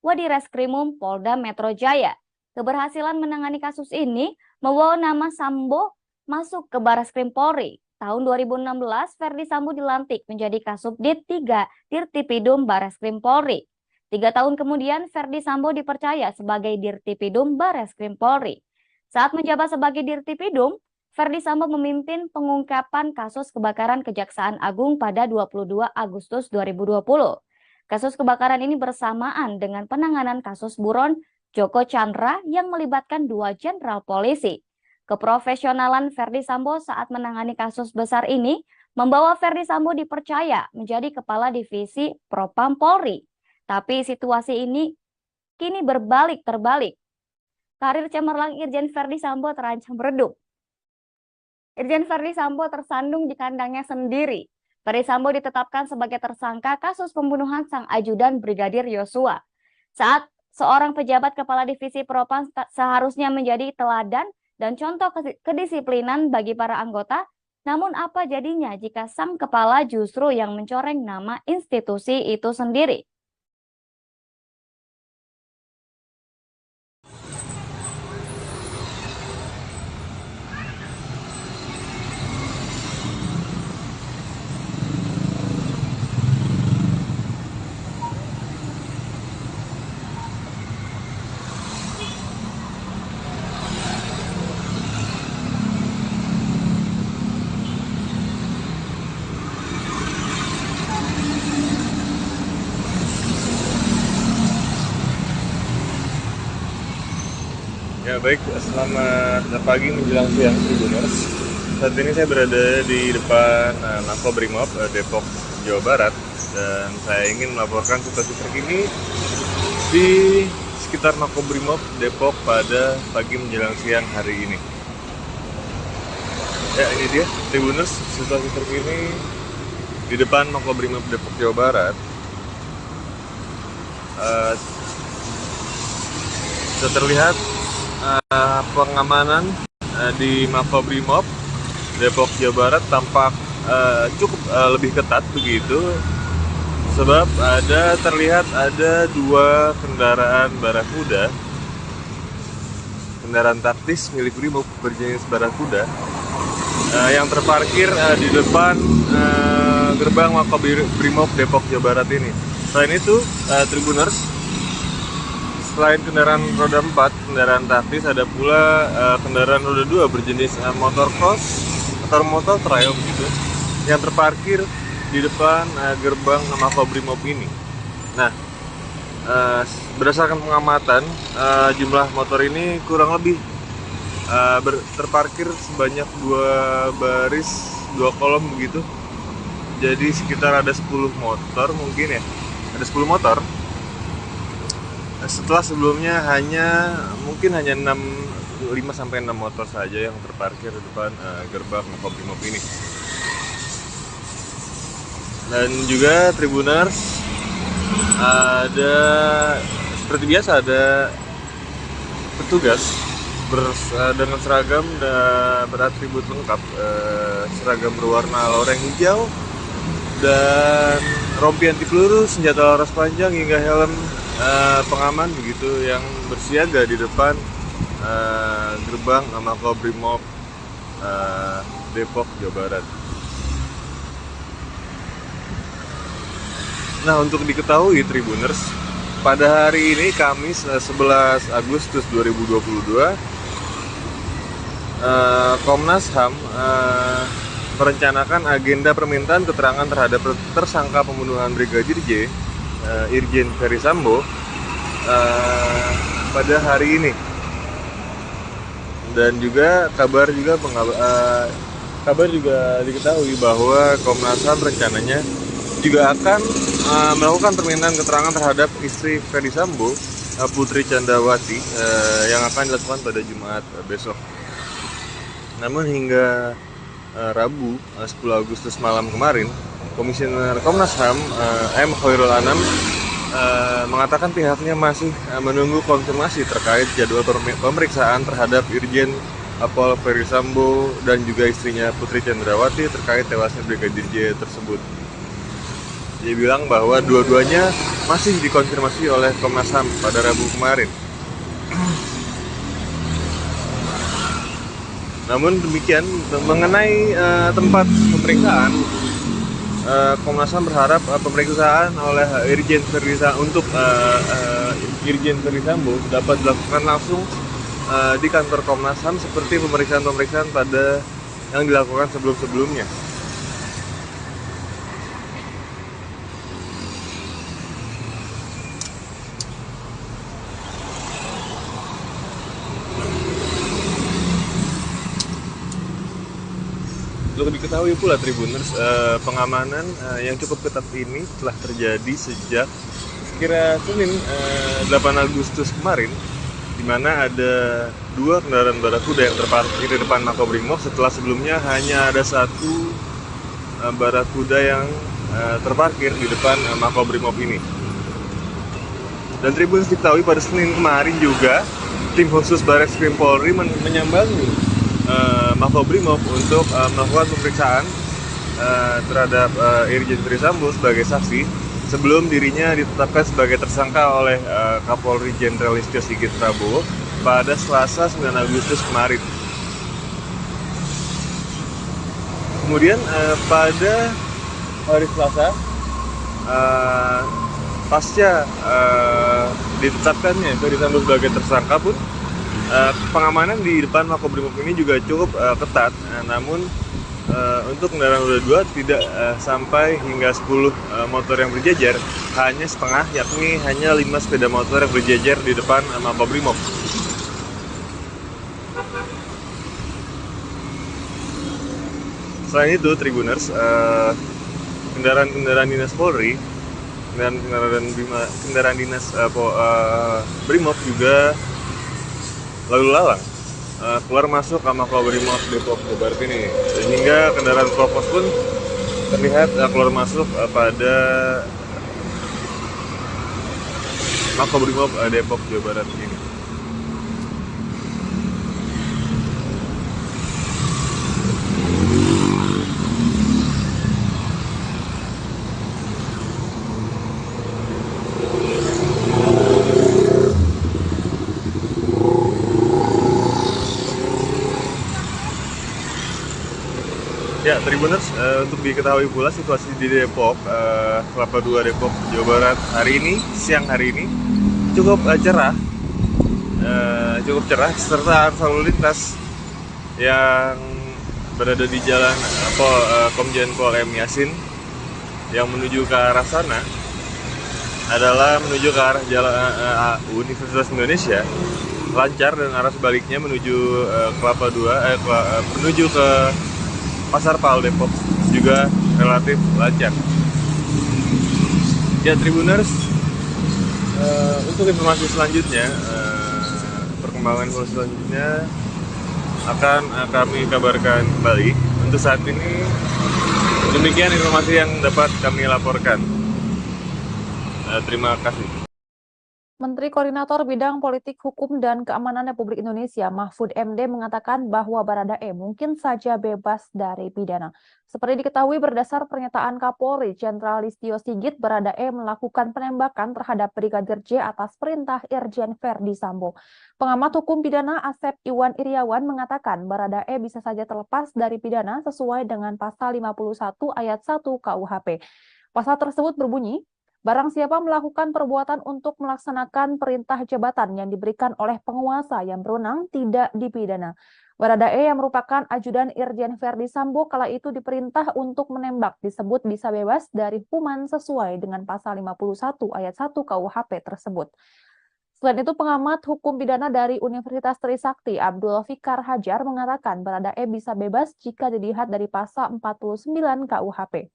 Wadireskrimum Polda Metro Jaya. Keberhasilan menangani kasus ini membawa nama Sambo masuk ke Bareskrim Polri. Tahun 2016, Verdi Sambo dilantik menjadi Kasubdit 3 Dirtipidum Bareskrim Polri. 3 tahun kemudian, Verdi Sambo dipercaya sebagai Dirtipidum Bareskrim Polri. Saat menjabat sebagai Dirtipidum, Verdi Sambo memimpin pengungkapan kasus kebakaran Kejaksaan Agung pada 22 Agustus 2020. Kasus kebakaran ini bersamaan dengan penanganan kasus buron Joko Chandra yang melibatkan 2 jenderal polisi. Keprofesionalan Verdi Sambo saat menangani kasus besar ini membawa Verdi Sambo dipercaya menjadi Kepala Divisi Propam Polri. Tapi situasi ini kini terbalik. Karir cemerlang Irjen Verdi Sambo terancam redup. Irjen Verdi Sambo tersandung di kandangnya sendiri. Verdi Sambo ditetapkan sebagai tersangka kasus pembunuhan sang ajudan Brigadir Yosua. Saat seorang pejabat Kepala Divisi Propam seharusnya menjadi teladan dan contoh kedisiplinan bagi para anggota, namun apa jadinya jika sang kepala justru yang mencoreng nama institusi itu sendiri? Ya baik, selamat pagi menjelang siang Tribuners. Saat ini saya berada di depan Makobrimob Depok, Jawa Barat, dan saya ingin melaporkan situasi terkini di sekitar Makobrimob Depok pada pagi menjelang siang hari ini. Ya ini dia Tribuners, situasi terkini di depan Makobrimob Depok, Jawa Barat. Sudah terlihat pengamanan di Makobrimob Depok, Jawa Barat tampak cukup lebih ketat begitu, sebab terlihat ada 2 kendaraan barakuda, kendaraan taktis milik Brimob berjenis barakuda yang terparkir di depan gerbang Makobrimob Depok, Jawa Barat ini. Selain itu, Tribuners, selain kendaraan roda 4, kendaraan taktis, ada pula kendaraan roda 2 berjenis motor cross atau motor trail gitu, yang terparkir di depan gerbang Makobrimob ini. Nah, berdasarkan pengamatan, jumlah motor ini kurang lebih terparkir sebanyak 2 baris, 2 kolom begitu. Jadi sekitar ada 10 motor mungkin ya, ada 10 motor. Setelah sebelumnya mungkin hanya 5-6 motor saja yang terparkir di depan gerbang Makobrimob ini. Dan juga Tribuners, seperti biasa ada petugas dengan seragam dan beratribut lengkap, seragam berwarna loreng hijau dan rompi anti peluru, senjata laras panjang hingga helm pengaman begitu, yang bersiaga di depan gerbang Makobrimob Depok, Jawa Barat. Nah, untuk diketahui Tribuners, pada hari ini Kamis 11 Agustus 2022, Komnas HAM merencanakan agenda permintaan keterangan terhadap tersangka pembunuhan Brigadir J, Irjen Ferry Sambo, pada hari ini. Dan juga kabar juga diketahui bahwa Komnas HAM rencananya juga akan melakukan permintaan keterangan terhadap istri Ferry Sambo, Putri Candrawati, yang akan dilakukan pada Jumat besok. Namun hingga Rabu 10 Agustus malam kemarin, Komisioner Komnas HAM M. Khairul Anam mengatakan pihaknya masih menunggu konfirmasi terkait jadwal pemeriksaan terhadap Irjen Pol Ferry Sambo dan juga istrinya Putri Candrawati terkait tewasnya Brigadir J tersebut. Dia bilang bahwa dua-duanya masih dikonfirmasi oleh Komnas HAM pada Rabu kemarin. Namun demikian, mengenai tempat pemeriksaan, Komnas HAM berharap pemeriksaan oleh Irjen Ferry untuk Irjen Ferry Sambo dapat dilakukan langsung di kantor Komnas HAM seperti pemeriksaan-pemeriksaan pada yang dilakukan sebelum-sebelumnya. Untuk diketahui pula Tribuners, pengamanan yang cukup ketat ini telah terjadi sejak kira Senin 8 Agustus kemarin, di mana ada 2 kendaraan barakuda yang terparkir di depan Makobrimob setelah sebelumnya hanya ada 1 barakuda yang terparkir di depan Makobrimob ini. Dan Tribuners diketahui pada Senin kemarin juga tim khusus Barreskrim Polri menyambangi Makobrimob untuk melakukan pemeriksaan terhadap Irjen Ferry Sambo sebagai saksi sebelum dirinya ditetapkan sebagai tersangka oleh Kapolri Jenderal Listio Sigit Prabowo pada Selasa 9 Agustus kemarin. Kemudian pada hari Selasa, pasca ditetapkannya Ferry Sambo sebagai tersangka pun, pengamanan di depan Makobrimob ini juga cukup ketat, namun untuk kendaraan roda 2 tidak sampai hingga 10 motor yang berjejer, hanya setengah, yakni hanya 5 sepeda motor yang berjejer di depan Makobrimob. Selain itu Tribuners, kendaraan dinas Polri, kendaraan dinas Brimob juga lalu lalang keluar masuk ke Makobrimob Depok, Jawa Barat ini, sehingga kendaraan provos pun terlihat keluar masuk pada Makobrimob Depok, Jawa Barat ini. Ya, Tribuners, untuk diketahui pula situasi di Depok, Kelapa II Depok, Jawa Barat hari ini, siang hari ini cukup cerah, serta arus lalu lintas yang berada di jalan Komjen Pol M. Yasin yang menuju ke arah sana adalah menuju ke arah jalan Universitas Indonesia lancar, dan arah sebaliknya menuju Kelapa II, menuju ke Pasar Pal Depok juga relatif lancar. Ya Tribuners, untuk informasi selanjutnya, perkembangan selanjutnya akan kami kabarkan kembali. Untuk saat ini demikian informasi yang dapat kami laporkan. Terima kasih. Menteri Koordinator Bidang Politik, Hukum, dan Keamanan Republik Indonesia Mahfud MD mengatakan bahwa Baradae mungkin saja bebas dari pidana. Seperti diketahui berdasar pernyataan Kapolri Jenderal Listio Sigit, Baradae melakukan penembakan terhadap Brigadir J atas perintah Irjen Verdi Sambo. Pengamat hukum pidana Asep Iwan Iriawan mengatakan Baradae bisa saja terlepas dari pidana sesuai dengan pasal 51 ayat 1 KUHP. Pasal tersebut berbunyi, barang siapa melakukan perbuatan untuk melaksanakan perintah jabatan yang diberikan oleh penguasa yang berwenang tidak dipidana. Baradae yang merupakan ajudan Irjen Verdi Sambo kala itu diperintah untuk menembak disebut bisa bebas dari hukuman sesuai dengan pasal 51 ayat 1 KUHP tersebut. Selain itu, pengamat hukum pidana dari Universitas Trisakti Abdul Fikar Hajar mengatakan Baradae bisa bebas jika dilihat dari pasal 49 KUHP.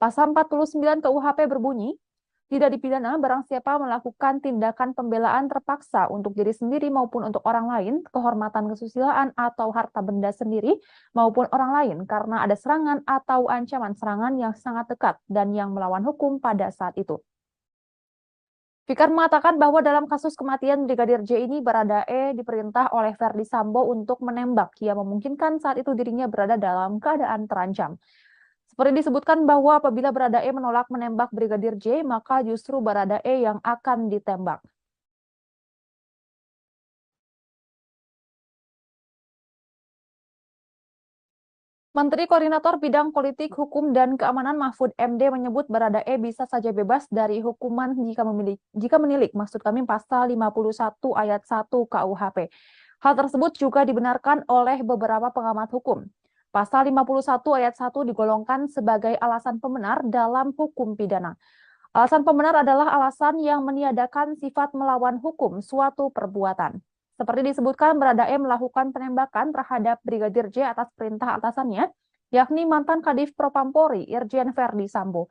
Pasal 49 KUHP berbunyi, tidak dipidana barang siapa melakukan tindakan pembelaan terpaksa untuk diri sendiri maupun untuk orang lain, kehormatan kesusilaan atau harta benda sendiri maupun orang lain karena ada serangan atau ancaman serangan yang sangat dekat dan yang melawan hukum pada saat itu. Fikar mengatakan bahwa dalam kasus kematian Brigadir J ini Baradae diperintah oleh Verdi Sambo untuk menembak yang memungkinkan saat itu dirinya berada dalam keadaan terancam. Seperti disebutkan bahwa apabila Baradae menolak menembak Brigadir J, maka justru Baradae yang akan ditembak. Menteri Koordinator Bidang Politik, Hukum, dan Keamanan Mahfud MD menyebut Baradae bisa saja bebas dari hukuman jika menilik pasal 51 ayat 1 KUHP. Hal tersebut juga dibenarkan oleh beberapa pengamat hukum. Pasal 51 ayat 1 digolongkan sebagai alasan pembenar dalam hukum pidana. Alasan pembenar adalah alasan yang meniadakan sifat melawan hukum suatu perbuatan. Seperti disebutkan, Baradae melakukan penembakan terhadap Brigadir J atas perintah atasannya, yakni mantan Kadif Propampori Irjen Verdi Sambo.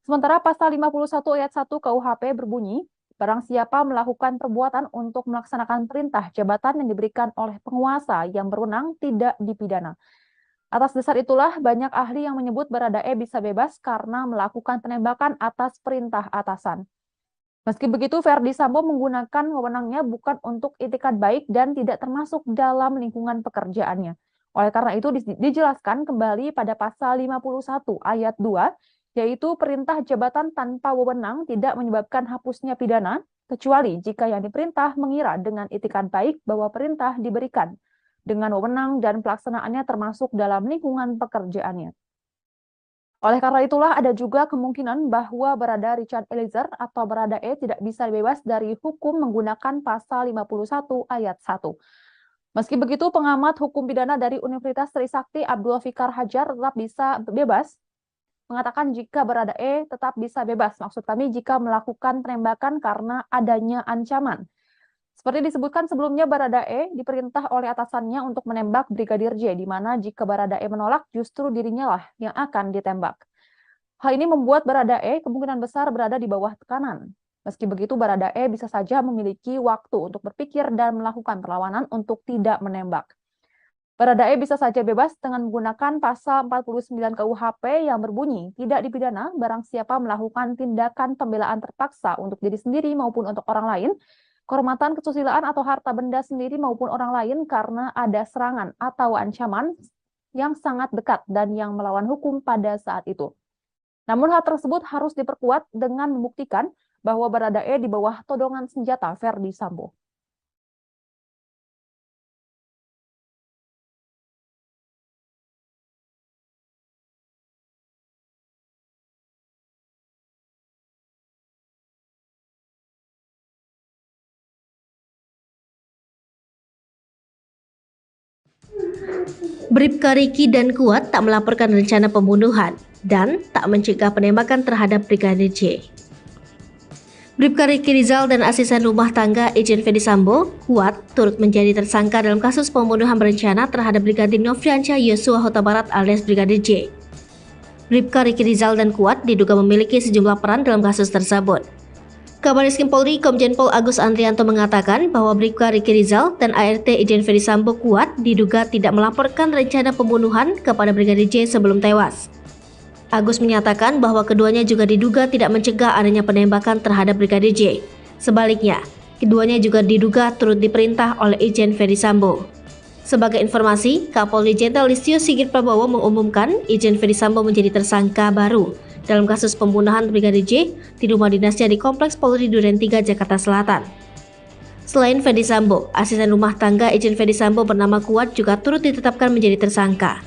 Sementara pasal 51 ayat 1 KUHP berbunyi, barang siapa melakukan perbuatan untuk melaksanakan perintah jabatan yang diberikan oleh penguasa yang berwenang tidak dipidana. Atas dasar itulah banyak ahli yang menyebut Baradae bisa bebas karena melakukan penembakan atas perintah atasan. Meski begitu, Verdi Sambo menggunakan wewenangnya bukan untuk itikat baik dan tidak termasuk dalam lingkungan pekerjaannya. Oleh karena itu dijelaskan kembali pada pasal 51 ayat 2, yaitu perintah jabatan tanpa wewenang tidak menyebabkan hapusnya pidana, kecuali jika yang diperintah mengira dengan itikat baik bahwa perintah diberikan dengan wewenang dan pelaksanaannya termasuk dalam lingkungan pekerjaannya. Oleh karena itulah ada juga kemungkinan bahwa Barada Richard Eliezer atau Baradae tidak bisa bebas dari hukum menggunakan pasal 51 ayat 1. Meski begitu, pengamat hukum pidana dari Universitas Trisakti Abdul Fikar Hajar tetap bisa bebas, mengatakan jika Baradae tetap bisa bebas, maksud kami jika melakukan penembakan karena adanya ancaman. Seperti disebutkan sebelumnya, Baradae diperintah oleh atasannya untuk menembak Brigadir J, di mana jika Baradae menolak, justru dirinya lah yang akan ditembak. Hal ini membuat Baradae kemungkinan besar berada di bawah tekanan. Meski begitu, Baradae bisa saja memiliki waktu untuk berpikir dan melakukan perlawanan untuk tidak menembak. Baradae bisa saja bebas dengan menggunakan pasal 49 KUHP yang berbunyi, tidak dipidana barang siapa melakukan tindakan pembelaan terpaksa untuk diri sendiri maupun untuk orang lain, kehormatan kesusilaan atau harta benda sendiri maupun orang lain karena ada serangan atau ancaman yang sangat dekat dan yang melawan hukum pada saat itu. Namun hal tersebut harus diperkuat dengan membuktikan bahwa Baradae di bawah todongan senjata Verdi Sambo. Bribka Riki dan Kuat tak melaporkan rencana pembunuhan dan tak mencegah penembakan terhadap Brigadir J. Bribka Riki Rizal dan asisten rumah tangga Irjen Verdi Sambo, Kuat, turut menjadi tersangka dalam kasus pembunuhan berencana terhadap Brigadir Nofriansyah Yosua Huta Barat alias Brigadir J. Bribka Riki Rizal dan Kuat diduga memiliki sejumlah peran dalam kasus tersebut. Kabariskim Polri Komjen Pol Agus Andrianto mengatakan bahwa Bribka Riki Rizal dan ART Irjen Verdi Sambo Kuat diduga tidak melaporkan rencana pembunuhan kepada Brigadir J sebelum tewas. Agus menyatakan bahwa keduanya juga diduga tidak mencegah adanya penembakan terhadap Brigadir J. Sebaliknya, keduanya juga diduga turut diperintah oleh Irjen Ferdy Sambo. Sebagai informasi, Kapolri Jenderal Listio Sigit Prabowo mengumumkan Irjen Ferdy Sambo menjadi tersangka baru dalam kasus pembunuhan Brigadir J di rumah dinasnya di Kompleks Polri Duren 3, Jakarta Selatan. Selain Ferdy Sambo, asisten rumah tangga Irjen Ferdy Sambo bernama Kuat juga turut ditetapkan menjadi tersangka.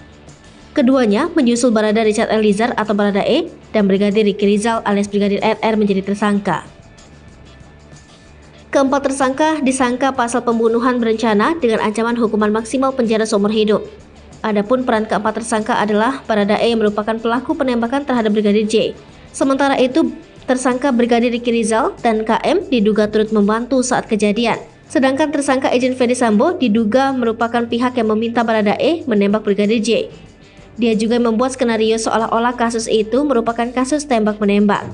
Keduanya menyusul Barada Richard Eliezer atau Barada E dan Brigadir Ricky Rizal alias Brigadir RR menjadi tersangka. Keempat tersangka disangka pasal pembunuhan berencana dengan ancaman hukuman maksimal penjara seumur hidup. Adapun peran keempat tersangka adalah Barada E yang merupakan pelaku penembakan terhadap Brigadir J. Sementara itu, tersangka Brigadir Ricky Rizal dan KM diduga turut membantu saat kejadian. Sedangkan tersangka Irjen Ferdy Sambo diduga merupakan pihak yang meminta Barada E menembak Brigadir J. Dia juga membuat skenario seolah-olah kasus itu merupakan kasus tembak-menembak.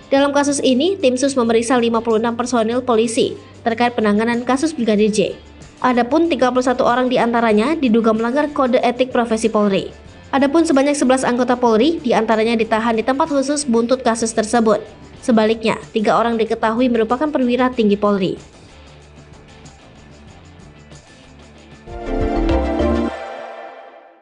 Dalam kasus ini, tim SUS memeriksa 56 personil polisi terkait penanganan kasus Brigadir J. Adapun 31 orang diantaranya diduga melanggar kode etik profesi Polri. Adapun sebanyak 11 anggota Polri diantaranya ditahan di tempat khusus buntut kasus tersebut. Sebaliknya, 3 orang diketahui merupakan perwira tinggi Polri.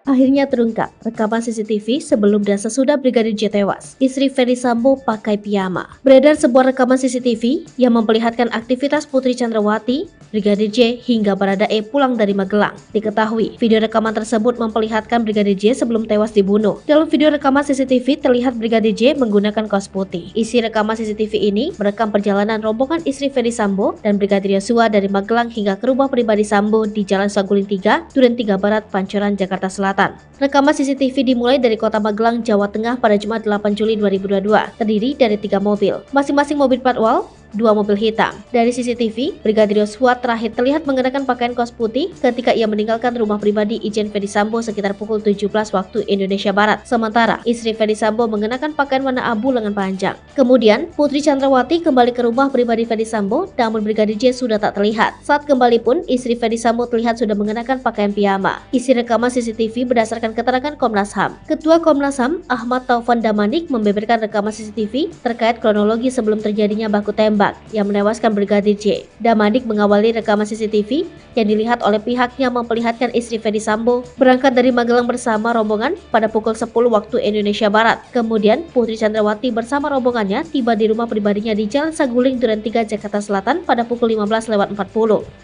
Akhirnya terungkap rekaman CCTV sebelum dan sesudah Brigadir J tewas. Istri Ferdy Sambo pakai piyama. Beredar sebuah rekaman CCTV yang memperlihatkan aktivitas Putri Chandrawati, Brigadir J hingga Barada E pulang dari Magelang. Diketahui, video rekaman tersebut memperlihatkan Brigadir J sebelum tewas dibunuh. Dalam video rekaman CCTV terlihat Brigadir J menggunakan kaos putih. Isi rekaman CCTV ini merekam perjalanan rombongan istri Ferdy Sambo dan Brigadir Yosua dari Magelang hingga ke rumah pribadi Sambo di Jalan Saguling 3, Duren 3 Barat, Pancoran, Jakarta Selatan. Rekaman CCTV dimulai dari Kota Magelang, Jawa Tengah pada Jumat 8 Juli 2022, terdiri dari 3 mobil, masing-masing mobil patwal, 2 mobil hitam. Dari CCTV, Brigadir Yosua terakhir terlihat mengenakan pakaian kaos putih ketika ia meninggalkan rumah pribadi Irjen Ferdy Sambo sekitar pukul 17 waktu Indonesia Barat. Sementara istri Ferdy Sambo mengenakan pakaian warna abu lengan panjang. Kemudian, Putri Chandrawati kembali ke rumah pribadi Ferdy Sambo, namun Brigadir J sudah tak terlihat. Saat kembali pun, istri Ferdy Sambo terlihat sudah mengenakan pakaian piyama. Isi rekaman CCTV berdasarkan keterangan Komnas HAM. Ketua Komnas HAM, Ahmad Taufan Damanik, membeberkan rekaman CCTV terkait kronologi sebelum terjadinya baku tembak yang menewaskan Brigadir J. Damanik mengawali rekaman CCTV yang dilihat oleh pihaknya memperlihatkan istri Ferdy Sambo berangkat dari Magelang bersama rombongan pada pukul 10 waktu Indonesia Barat. Kemudian Putri Chandrawati bersama rombongannya tiba di rumah pribadinya di Jalan Saguling Duren 3, Jakarta Selatan pada pukul 15.40.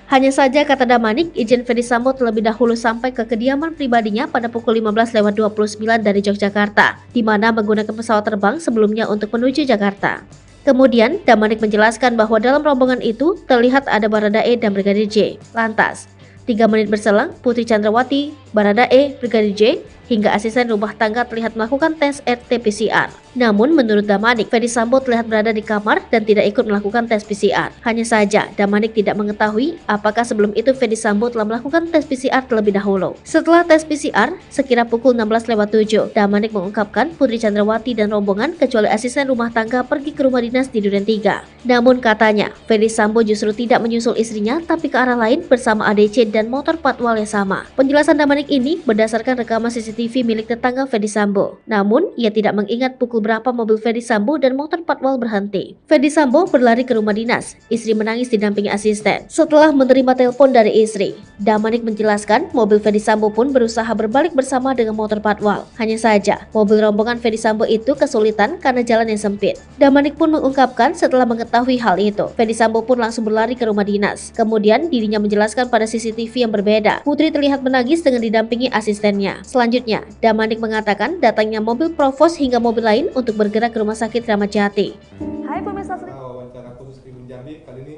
Hanya saja, kata Damanik, Irjen Ferdy Sambo terlebih dahulu sampai ke kediaman pribadinya pada pukul 15.29 dari Yogyakarta, di mana menggunakan pesawat terbang sebelumnya untuk menuju Jakarta. Kemudian, Damanik menjelaskan bahwa dalam rombongan itu terlihat ada Barada E dan Brigadir J. Lantas, 3 menit berselang, Putri Chandrawati, Barada E, Brigadir J, hingga asisten rumah tangga terlihat melakukan tes RT-PCR. Namun, menurut Damanik, Ferdy Sambo terlihat berada di kamar dan tidak ikut melakukan tes PCR. Hanya saja, Damanik tidak mengetahui apakah sebelum itu Ferdy Sambo telah melakukan tes PCR terlebih dahulu. Setelah tes PCR, sekira pukul 16.07, Damanik mengungkapkan Putri Chandrawati dan rombongan kecuali asisten rumah tangga pergi ke rumah dinas di Duren 3. Namun katanya, Ferdy Sambo justru tidak menyusul istrinya tapi ke arah lain bersama ADC dan motor patwal yang sama. Penjelasan Damanik ini berdasarkan rekaman CCTV milik tetangga Ferdy Sambo. Namun, ia tidak mengingat pukul berapa mobil Ferdy Sambo dan motor patwal berhenti. Ferdy Sambo berlari ke rumah dinas. Istri menangis didampingi asisten. Setelah menerima telepon dari istri, Damanik menjelaskan mobil Ferdy Sambo pun berusaha berbalik bersama dengan motor patwal. Hanya saja, mobil rombongan Ferdy Sambo itu kesulitan karena jalan yang sempit. Damanik pun mengungkapkan setelah mengetahui hal itu, Ferdy Sambo pun langsung berlari ke rumah dinas. Kemudian, dirinya menjelaskan pada CCTV yang berbeda. Putri terlihat menangis dengan didampingi asistennya. Selanjutnya, Damanik mengatakan datangnya mobil Provos hingga mobil lain untuk bergerak ke Rumah Sakit Kramat Jati. Hai pemirsa wawancara khusus Tribun Jambi, kali ini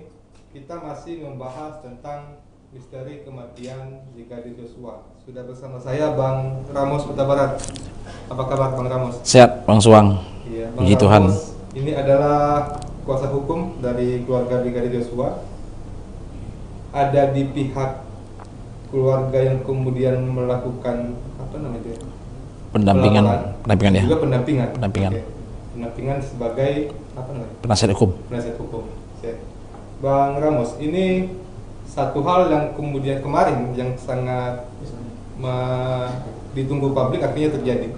kita masih membahas tentang misteri kematian Brigadir Yosua. Sudah bersama saya Bang Ramos Huta Barat. Apa kabar Bang Ramos? Sehat Bang Suang. Iya, Puji Tuhan. Ini adalah kuasa hukum dari keluarga Brigadir Yosua. Ada di pihak keluarga yang kemudian melakukan apa namanya? Pendampingan ya. Juga pendampingan. Pendampingan. Oke. Pendampingan sebagai apa namanya? Penasihat hukum. Penasihat hukum. Bang Ramos, ini satu hal yang kemudian kemarin yang sangat ditunggu publik akhirnya terjadi.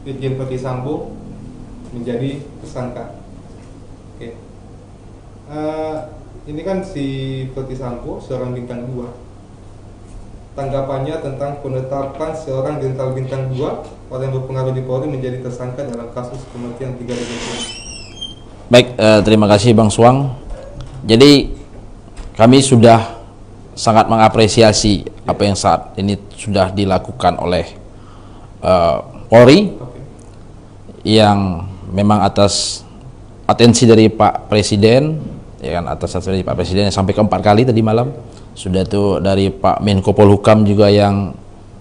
Irjen Ferdy Sambo menjadi tersangka. Oke. ini kan si Ferdi Sambo seorang bintang 2. Tanggapannya tentang penetapan seorang jenderal bintang 2 orang yang berpengaruh di Polri menjadi tersangka dalam kasus kematian Brigadir J. Baik, terima kasih Bang Suang. Jadi kami sudah sangat mengapresiasi apa yang saat ini sudah dilakukan oleh Polri yang memang atas atensi dari Pak Presiden, ya kan, atas atensi dari Pak Presiden yang sampai ke 4 kali tadi malam. Sudah tuh dari Pak Menko Polhukam juga yang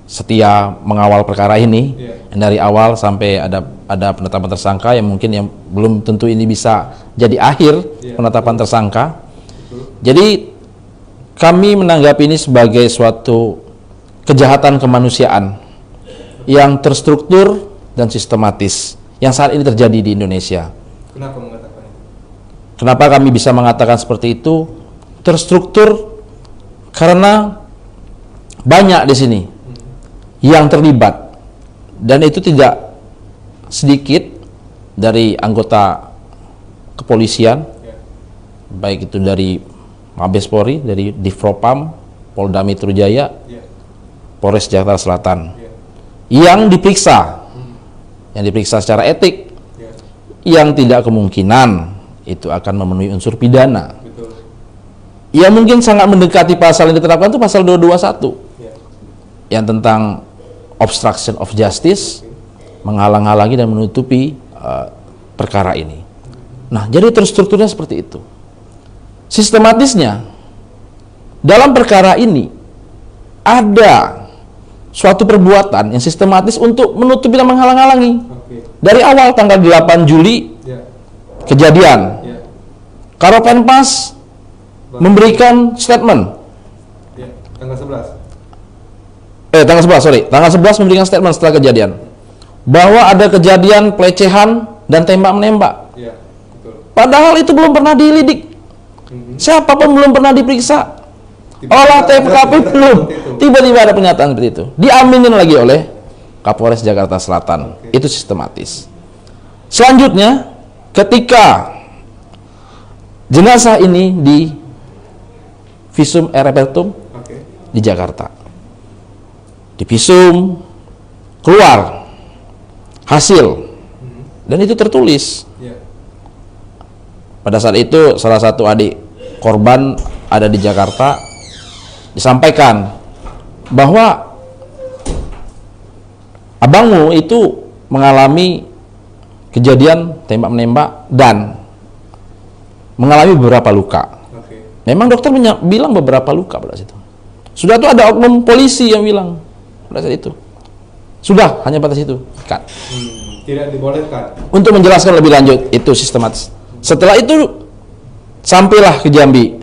setia mengawal perkara ini, yang dari awal sampai ada penetapan tersangka yang mungkin yang belum tentu ini bisa jadi akhir penetapan tersangka. Jadi kami menanggapi ini sebagai suatu kejahatan kemanusiaan yang terstruktur dan sistematis yang saat ini terjadi di Indonesia. Kenapa mengatakan itu? Kenapa kami bisa mengatakan seperti itu? Terstruktur karena banyak di sini yang terlibat, dan itu tidak sedikit dari anggota kepolisian, baik itu dari Mabes Polri, dari Divpropam, Polda Metro Jaya, Polres Jakarta Selatan, yang diperiksa secara etik, yang tidak kemungkinan itu akan memenuhi unsur pidana. Ya mungkin sangat mendekati pasal yang diterapkan itu pasal 221 yang tentang obstruction of justice, menghalang-halangi dan menutupi perkara ini. Nah, jadi terstrukturnya seperti itu. Sistematisnya dalam perkara ini ada suatu perbuatan yang sistematis untuk menutupi dan menghalang-halangi. Dari awal tanggal 8 Juli kejadian, Karopenmas memberikan statement. Tanggal 11. Tanggal 11 memberikan statement setelah kejadian bahwa ada kejadian pelecehan dan tembak-menembak. Padahal itu belum pernah dilidik. Siapapun belum pernah diperiksa. Olah TKP belum. Tiba-tiba ada pernyataan seperti itu. Diaminin lagi oleh Kapolres Jakarta Selatan. Itu sistematis. Selanjutnya, ketika jenazah ini di visum et repertum di Jakarta, di visum keluar hasil, dan itu tertulis. Pada saat itu salah satu adik korban ada di Jakarta, disampaikan bahwa abangmu itu mengalami kejadian tembak-menembak dan mengalami beberapa luka. Memang dokter bilang beberapa luka pada situ. Sudah tuh ada oknum polisi yang bilang pada saat itu. Sudah, hanya batas itu. Kan. Tidak dibolehkan. Untuk menjelaskan lebih lanjut, itu sistematis. Setelah itu sampailah ke Jambi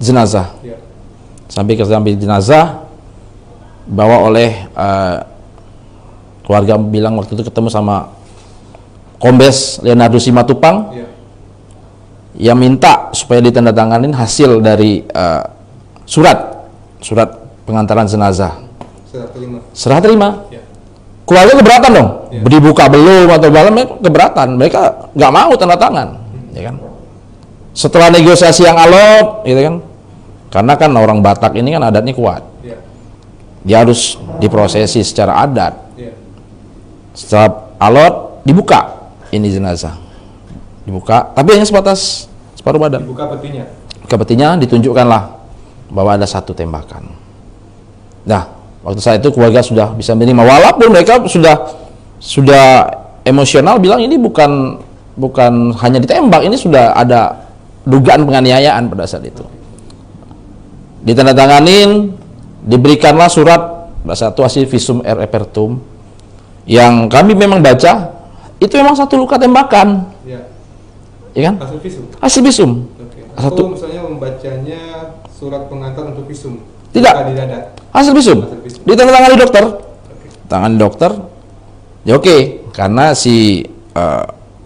jenazah. Sampai ke Jambi jenazah bawa oleh keluarga bilang waktu itu ketemu sama Kombes Leonardo Simatupang yang minta supaya ditandatanganin hasil dari surat pengantaran jenazah. Serah terima. Keluarga keberatan dong. Dibuka belum atau malam, keberatan. Mereka nggak mau tanda tangan, ya kan? Setelah negosiasi yang alot, gitu kan? Karena kan orang Batak ini kan adatnya kuat. Dia harus diprosesi secara adat. Setelah alot, dibuka ini jenazah. Dibuka, tapi hanya sebatas separuh badan. Dibuka petinya. Buka petinya, ditunjukkanlah bahwa ada satu tembakan. Nah, waktu saat itu keluarga sudah bisa menerima, walaupun mereka sudah emosional bilang ini bukan hanya ditembak, ini sudah ada dugaan penganiayaan pada saat itu. Ditandatanganin, diberikanlah surat pada saat itu hasil visum et repertum yang kami memang baca itu memang satu luka tembakan. Ya kan? Hasil visum. Hasil visum. Atau misalnya membacanya surat pengantar untuk visum. Tidak. Di dada. Hasil visum. Ditandatangani dokter. Tangan dokter. Ya oke, karena si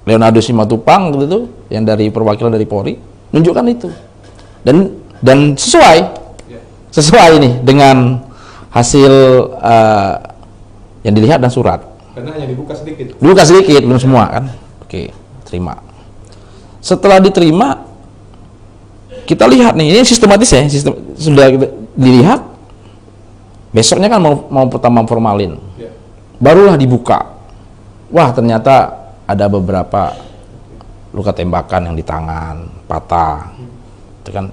Leonardo Simatupang gitu yang dari perwakilan dari Polri nunjukkan itu. Dan sesuai ini dengan hasil yang dilihat dan surat. Karena hanya dibuka sedikit. Dibuka sedikit, belum semua kan. Oke, terima. Setelah diterima, kita lihat nih, ini sistematis ya, sudah dilihat. Besoknya kan mau pertama formalin, barulah dibuka. Wah, ternyata ada beberapa luka tembakan yang di tangan, patah, itu kan.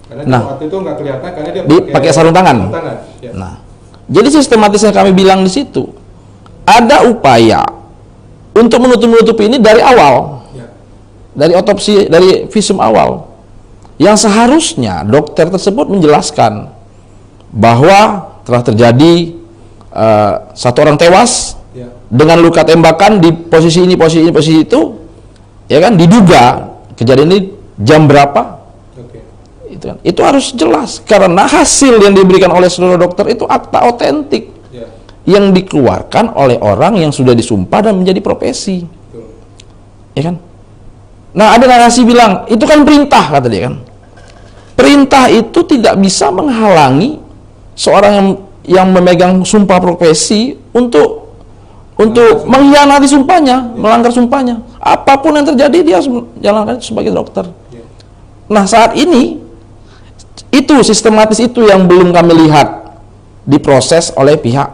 Karena waktu itu nggak kelihatan karena dia pakai sarung tangan. Ya. Nah, jadi sistematisnya kami bilang di situ ada upaya untuk menutup-nutupi ini dari awal, dari otopsi, dari visum awal, yang seharusnya dokter tersebut menjelaskan bahwa telah terjadi satu orang tewas dengan luka tembakan di posisi ini, posisi itu, ya kan, diduga kejadian ini jam berapa. Itu harus jelas karena hasil yang diberikan oleh seluruh dokter itu akta otentik yang dikeluarkan oleh orang yang sudah disumpah dan menjadi profesi, ya kan. Nah, ada narasi bilang itu kan perintah, kata dia kan. Perintah itu tidak bisa menghalangi seorang yang memegang sumpah profesi untuk mengkhianati sumpahnya, melanggar sumpahnya. Apapun yang terjadi dia jalankan sebagai dokter. Nah, saat ini itu sistematis itu yang belum kami lihat diproses oleh pihak.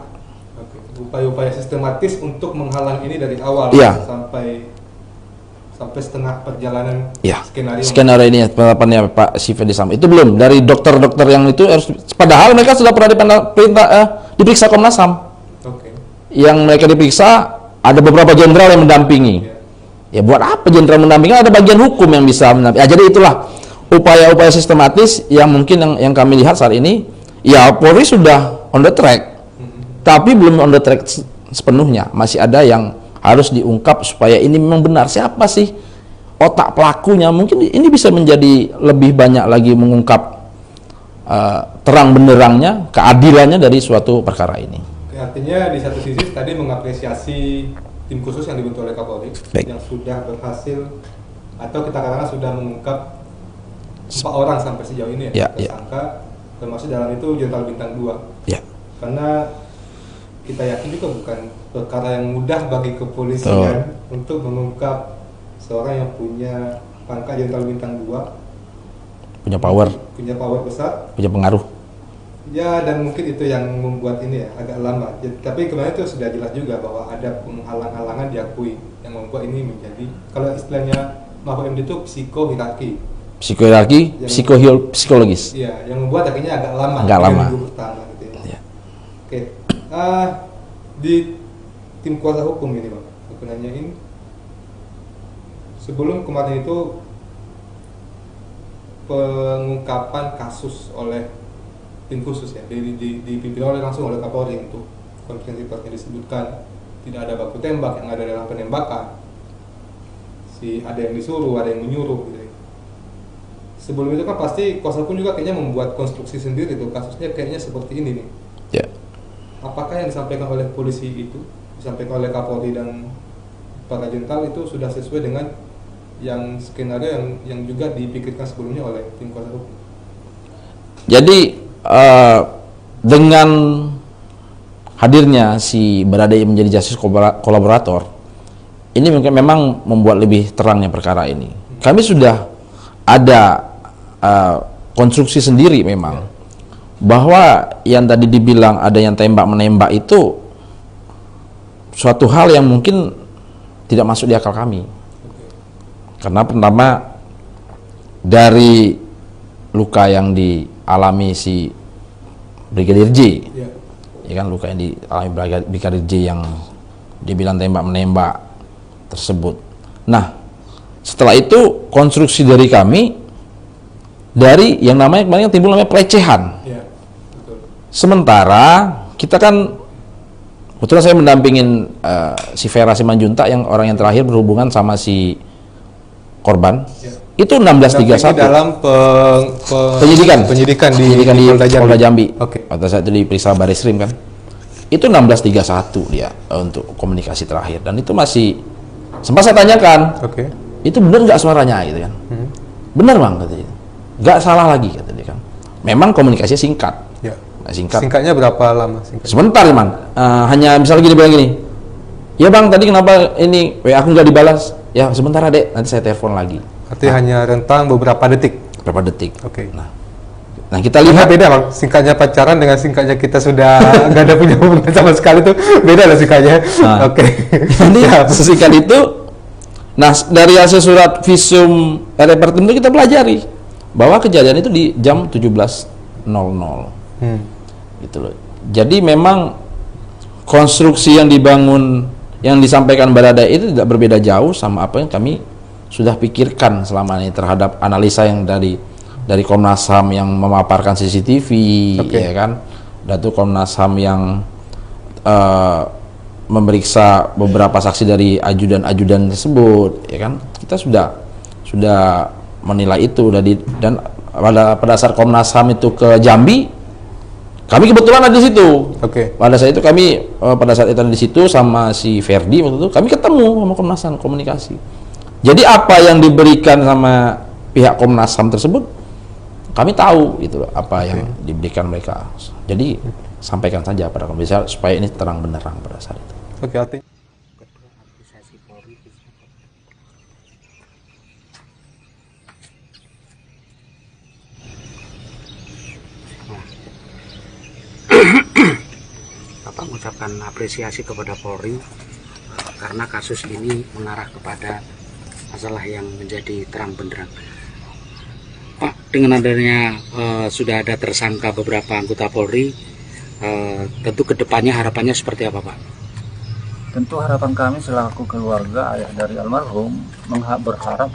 Upaya-upaya sistematis untuk menghalang ini dari awal sampai setengah perjalanan skenario ini penerapannya Pak Syifedi Sambo itu belum dari dokter-dokter yang itu harus, padahal mereka sudah pernah diperiksa Komnas HAM. Yang mereka diperiksa ada beberapa jenderal yang mendampingi. Ya buat apa jenderal mendampingi? Ada bagian hukum yang bisa mendampingi. Ya, jadi itulah upaya-upaya sistematis yang mungkin yang kami lihat saat ini. Ya, Polri sudah on the track, tapi belum on the track sepenuhnya. Masih ada yang harus diungkap supaya ini memang benar. Siapa sih otak pelakunya? Mungkin ini bisa menjadi lebih banyak lagi mengungkap terang benderangnya, keadilannya dari suatu perkara ini. Artinya di satu sisi tadi mengapresiasi tim khusus yang dibentuk oleh Kapolri yang sudah berhasil atau kita katakan sudah mengungkap 4 orang sampai sejauh ini tersangka, termasuk dalam itu Jenderal Bintang 2. Karena kita yakin juga bukan perkara yang mudah bagi kepolisian untuk mengungkap seorang yang punya pangkat Jenderal Bintang 2, punya power besar, punya pengaruh. Ya, dan mungkin itu yang membuat ini agak lama. Tapi kemarin itu sudah jelas juga bahwa ada penghalang-halangan diakui yang membuat ini menjadi, kalau istilahnya Mahfud MD itu psikologis. Iya, yang membuat akhirnya agak lama. Pertama, gitu ya. Oke. Di tim kuasa hukum ini, Bang, aku nanyain sebelum kemarin itu pengungkapan kasus oleh tim khusus ya, dipimpin oleh langsung oleh Kapolri untuk konferensi pers yang disebutkan tidak ada baku tembak yang ada dalam penembakan, ada yang disuruh, ada yang menyuruh gitu. Sebelum itu kan pasti kuasa hukum juga kayaknya membuat konstruksi sendiri tuh, kasusnya kayaknya seperti ini nih. Apakah yang disampaikan oleh polisi itu, disampaikan oleh Kapolri dan para jenderal itu sudah sesuai dengan yang skenario yang juga dipikirkan sebelumnya oleh tim kuasa hukum? Jadi dengan hadirnya si Baradae menjadi justice kolaborator, ini mungkin memang membuat lebih terangnya perkara ini. Kami sudah ada konstruksi sendiri memang bahwa yang tadi dibilang ada yang tembak-menembak itu suatu hal yang mungkin tidak masuk di akal kami. Karena pertama dari luka yang dialami si Brigadir J, ya kan, luka yang dialami Brigadir J yang dibilang tembak-menembak tersebut. Nah, setelah itu konstruksi dari kami dari yang namanya kemarin timbul namanya pelecehan. Sementara kita kan kebetulan saya mendampingin si Vera Simanjuntak yang orang yang terakhir berhubungan sama si korban. Itu 1631 dalam penyidikan di Polda Jambi. Pada saat itu diperiksa Bareskrim kan. Itu 1631 dia untuk komunikasi terakhir, dan itu masih sempat saya tanyakan. Itu benar nggak suaranya gitu kan? Benar Bang, katanya. Nggak salah lagi kata dia kan. Memang komunikasinya singkat. Singkatnya berapa lama? Sebentar Bang. Hanya misalnya gini bilang gini. Ya Bang, tadi kenapa ini WA aku nggak dibalas? Ya sebentar Adek, nanti saya telepon lagi. Artinya hanya rentang beberapa detik. berapa detik. Oke. Nah kita lihat beda bang, singkatnya pacaran dengan singkatnya kita sudah nggak ada punya hubungan sama sekali tuh beda lah singkatnya. Oke. Jadi sesingkat itu, nah dari hasil surat visum repertum itu kita pelajari bahwa kejadian itu di jam 17.00. Gitu loh. Jadi memang konstruksi yang dibangun, yang disampaikan Baradae itu tidak berbeda jauh sama apa yang kami sudah pikirkan selama ini terhadap analisa yang dari Komnas HAM yang memaparkan CCTV, ya kan, dan itu Komnas HAM yang memeriksa beberapa saksi dari ajudan-ajudan tersebut, ya kan, kita sudah menilai itu dan pada dasar Komnas HAM itu ke Jambi, kami kebetulan ada di situ. Pada saat itu kami pada saat itu ada di situ sama si Ferdi waktu itu kami ketemu sama Komnas HAM, komunikasi. Jadi apa yang diberikan sama pihak Komnas HAM tersebut kami tahu itu apa yang diberikan mereka. Jadi sampaikan saja pada komisi supaya ini terang benderang pada saat itu. Artinya Bapak mengucapkan apresiasi kepada Polri karena kasus ini mengarah kepada masalah yang menjadi terang benderang. Pak, dengan adanya sudah ada tersangka beberapa anggota Polri, tentu kedepannya harapannya seperti apa, Pak? Tentu harapan kami selaku keluarga ayah dari almarhum berharap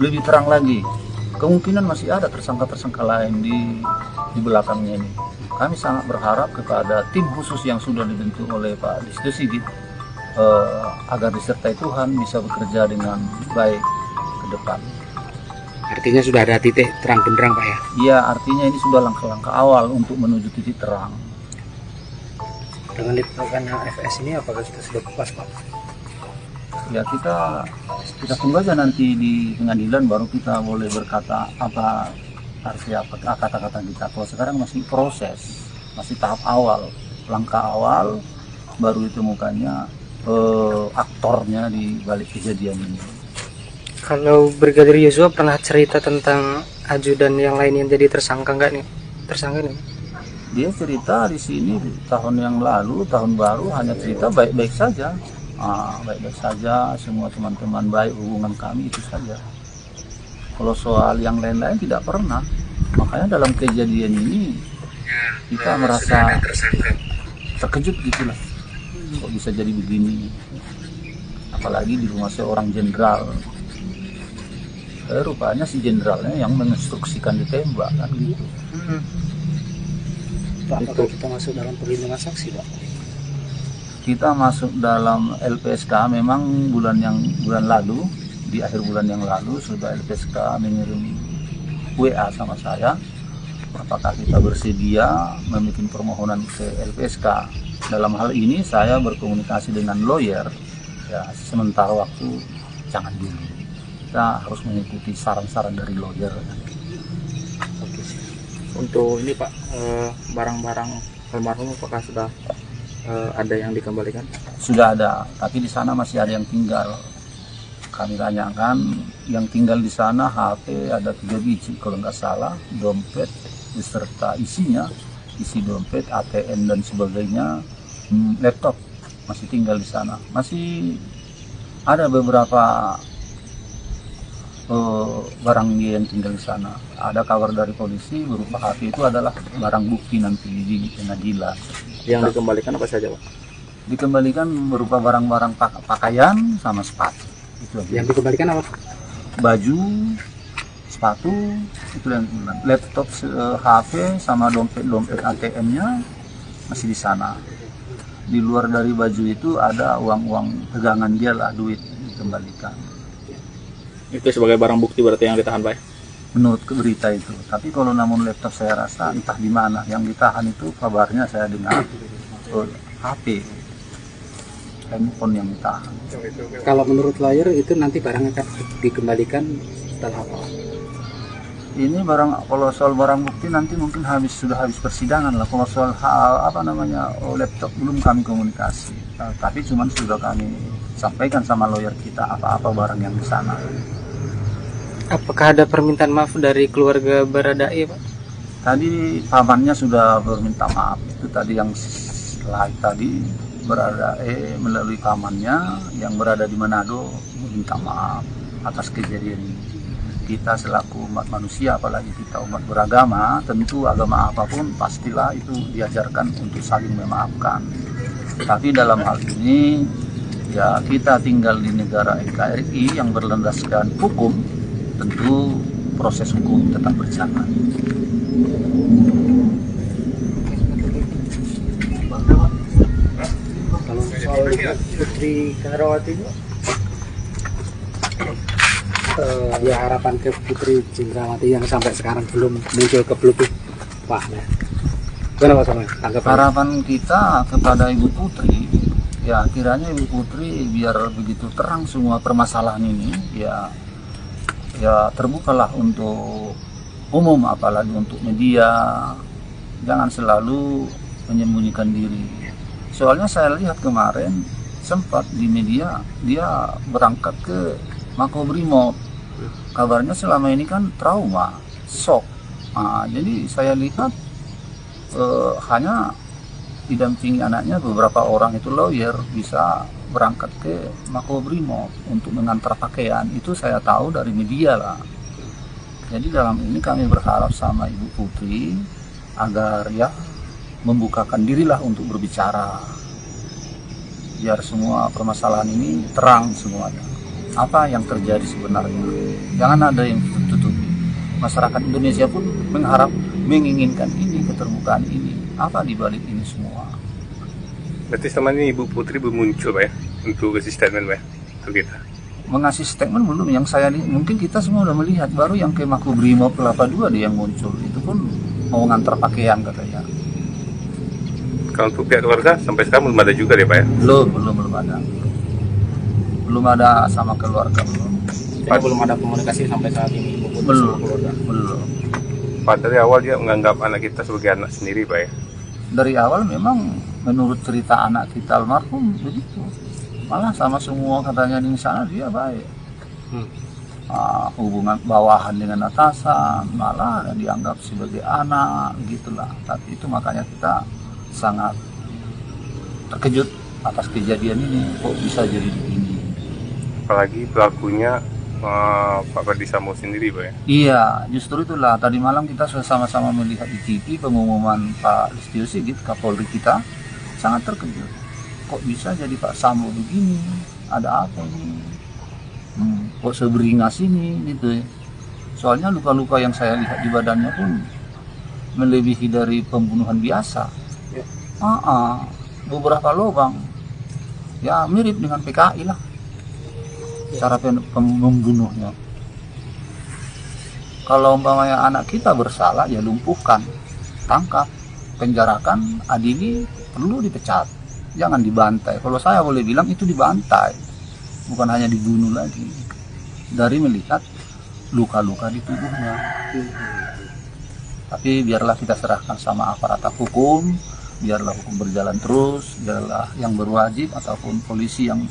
lebih terang lagi. Kemungkinan masih ada tersangka-tersangka lain di belakangnya ini. Kami sangat berharap kepada tim khusus yang sudah dibentuk oleh Pak Disto Sigit agar disertai Tuhan bisa bekerja dengan baik ke depan. Artinya sudah ada titik terang benderang, Pak ya? Iya, artinya ini sudah langkah-langkah awal untuk menuju titik terang. Dengan ditetapkannya FS ini apakah kita sudah puas, Pak? Ya kita tunggu aja nanti di pengadilan baru kita boleh berkata apa arti apa kata-kata kita. Kalau sekarang masih proses, masih tahap awal, langkah awal baru ditemukannya aktornya di balik kejadian ini. Kalau Brigadir Yosua pernah cerita tentang ajudan yang lain yang jadi tersangka nggak nih? Tersangka nih? Dia cerita di sini tahun yang lalu, tahun baru hanya cerita baik-baik saja. Baik-baik saja, semua teman-teman baik, hubungan kami itu saja. Kalau soal yang lain-lain tidak pernah. Makanya dalam kejadian ini kita merasa terkejut gitulah. Kok bisa jadi begini? Apalagi di rumah seorang jenderal. Rupanya si jenderalnya yang menginstruksikan ditembak kan gitu. Pak, apakah kita masuk dalam perlindungan saksi, Pak? Kita masuk dalam LPSK memang bulan lalu, di akhir bulan yang lalu sudah LPSK mengirim WA sama saya. Apakah kita bersedia membuat permohonan ke LPSK? Dalam hal ini saya berkomunikasi dengan lawyer. Ya, sementara waktu jangan dulu. Kita harus mengikuti saran-saran dari lawyer. Oke. Untuk ini Pak, barang-barang almarhum apakah sudah ada yang dikembalikan? Sudah ada, tapi di sana masih ada yang tinggal. Kami tanyakan, yang tinggal di sana HP ada 3 biji kalau nggak salah, dompet beserta isinya, isi dompet, ATM dan sebagainya, laptop masih tinggal di sana. Masih ada beberapa barang dia yang tinggal di sana. Ada kabar dari polisi berupa HP itu adalah barang bukti nanti di pengadilan. Yang dikembalikan apa saja, Pak? Dikembalikan berupa barang-barang pakaian sama sepatu. Itu aja. Yang dikembalikan apa? Baju, sepatu, itu yang laptop, HP sama dompet ATM-nya masih di sana. Di luar dari baju itu ada uang-uang pegangan dia lah, duit dikembalikan. Itu sebagai barang bukti berarti yang ditahan, Pak? Menurut berita itu. Tapi kalau namun laptop saya rasa entah di mana. Yang ditahan itu kabarnya saya dengar HP, handphone yang ditahan. Kalau menurut lawyer itu nanti barang akan dikembalikan setelah apa? Ini barang, kalau soal barang bukti nanti mungkin sudah habis persidangan lah. Kalau soal laptop belum kami komunikasi. Tapi cuman sudah kami sampaikan sama lawyer kita apa-apa barang yang di sana. Apakah ada permintaan maaf dari keluarga Baradae, Pak? Tadi pamannya sudah berminta maaf. Itu tadi yang live tadi, Baradae melalui pamannya yang berada di Manado meminta maaf atas kejadian ini. Kita selaku umat manusia, apalagi kita umat beragama, tentu agama apapun pastilah itu diajarkan untuk saling memaafkan. Tapi dalam hal ini, ya kita tinggal di negara NKRI yang berlandaskan hukum, tentu proses hukum tetap berjalan. Kalau soal Putri Chandrawati, ya harapan ke Putri Chandrawati yang sampai sekarang belum muncul ke publik, Pak. Gimana Pak Somad? Harapan kita kepada Ibu Putri, ya kiranya Ibu Putri biar begitu terang semua permasalahan ini, ya terbukalah untuk umum, apalagi untuk media. Jangan selalu menyembunyikan diri. Soalnya saya lihat kemarin sempat di media dia berangkat ke Makobrimob. Kabarnya selama ini kan trauma, shock. Jadi saya lihat hanya didampingi anaknya, beberapa orang itu lawyer, bisa berangkat ke Makobrimob untuk mengantar pakaian. Itu saya tahu dari media lah. Jadi dalam ini kami berharap sama Ibu Putri agar ya membukakan dirilah untuk berbicara, biar semua permasalahan ini terang semuanya. Apa yang terjadi sebenarnya, jangan ada yang tutup-tutupi. Masyarakat Indonesia pun menginginkan ini, keterbukaan ini. Apa dibalik ini semua? Berarti selama ini Ibu Putri belum muncul Pak ya, untuk kasih statement Pak untuk kita? Mengasih statement belum, yang saya mungkin kita semua udah melihat, baru yang ke Makobrimob Kelapa 2 dia yang muncul, itu pun mau ngantar pakaian katanya. Kalau untuk pihak keluarga sampai sekarang belum ada juga deh Pak ya? Belum ada. Belum ada sama keluarga, belum. Jadi belum ada komunikasi sampai saat ini Ibu Putri sama keluarga? Belum. Pak, dari awal dia menganggap anak kita sebagai anak sendiri Pak ya? Dari awal memang menurut cerita anak kita almarhum begitu. Malah sama semua katanya di sana dia baik. Hubungan bawahan dengan atasan, malah dianggap sebagai anak gitulah. Tapi itu makanya kita sangat terkejut atas kejadian ini, kok bisa jadi begini. Apalagi pelakunya Pak Ferdisambo sendiri Pak ya? Iya, justru itulah tadi malam kita sudah sama-sama melihat di TV pengumuman Pak Listio Sigit, Kapolri kita, sangat terkejut. Kok bisa jadi Pak Sambo begini? Ada apa ini? Kok seberingas ini gitu ya? Soalnya luka-luka yang saya lihat di badannya pun melebihi dari pembunuhan biasa. Beberapa lubang. Ya mirip dengan PKI lah. Cara membunuhnya. Kalau umpamanya anak kita bersalah, ya lumpuhkan, tangkap, penjarakan, adili, perlu dipecat. Jangan dibantai. Kalau saya boleh bilang itu dibantai, bukan hanya dibunuh lagi. Dari melihat luka-luka di tubuhnya. Tapi biarlah kita serahkan sama aparat hukum, biarlah hukum berjalan terus, biarlah yang berwajib ataupun polisi yang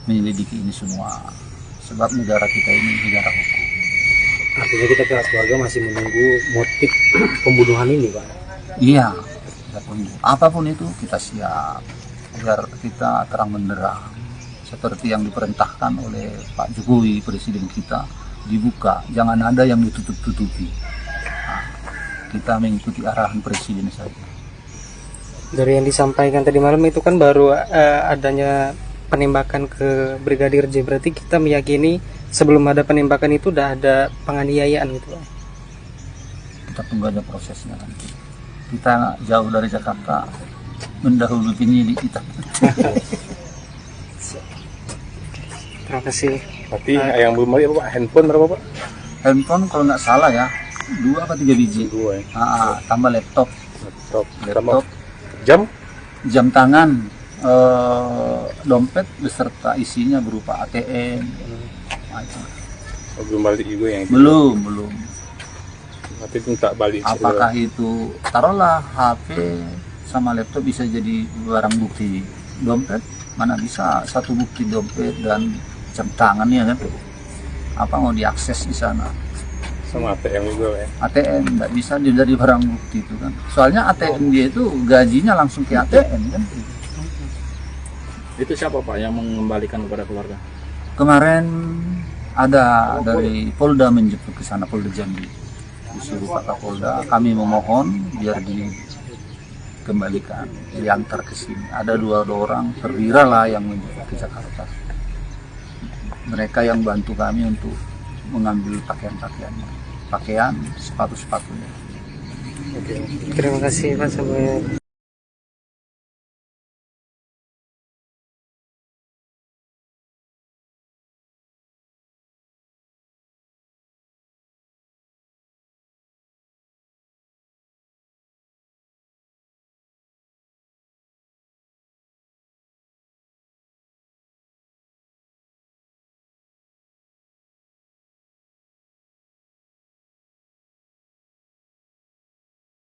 menyelidiki ini semua. Sebab negara kita ini negara hukum. Artinya kita pihak keluarga masih menunggu motif pembunuhan ini Pak? Iya. Apapun itu kita siap agar kita terang benderang seperti yang diperintahkan oleh Pak Jokowi, presiden kita, dibuka, jangan ada yang ditutup-tutupi. Kita mengikuti arahan presiden saja. Dari yang disampaikan tadi malam itu kan baru adanya penembakan ke Brigadir J, berarti kita meyakini sebelum ada penembakan itu udah ada penganiayaan gitu Pak? Kita tunggu aja prosesnya nanti. Kita jauh dari Jakarta, mendahului penyidik kita. Terima kasih. Tapi yang belum ada Pak, handphone berapa Pak? Handphone kalau nggak salah ya 2 atau 3 biji. 2 ya. Tambah laptop. Jam tangan, dompet beserta isinya berupa ATM. Belum balik juga yang itu? Belum. Tapi minta balik. Apakah itu, taruhlah HP sama laptop bisa jadi barang bukti, dompet mana bisa satu bukti dompet dan jam tangan ya kan? mau diakses di sana. Sama ATM juga ya. ATM nggak bisa dari barang bukti itu kan. Soalnya ATM dia itu gajinya langsung ke ATM kan. Itu siapa Pak yang mengembalikan kepada keluarga? Kemarin ada dari Polda menjemput ke sana, Polda Jambi. Disuruh Pak Kapolda, kami memohon biar dikembalikan, diantar ke sini. Ada dua orang perwira lah yang menjemput ke Jakarta. Mereka yang bantu kami untuk mengambil pakaian, sepatu-sepatunya. Terima kasih Pak.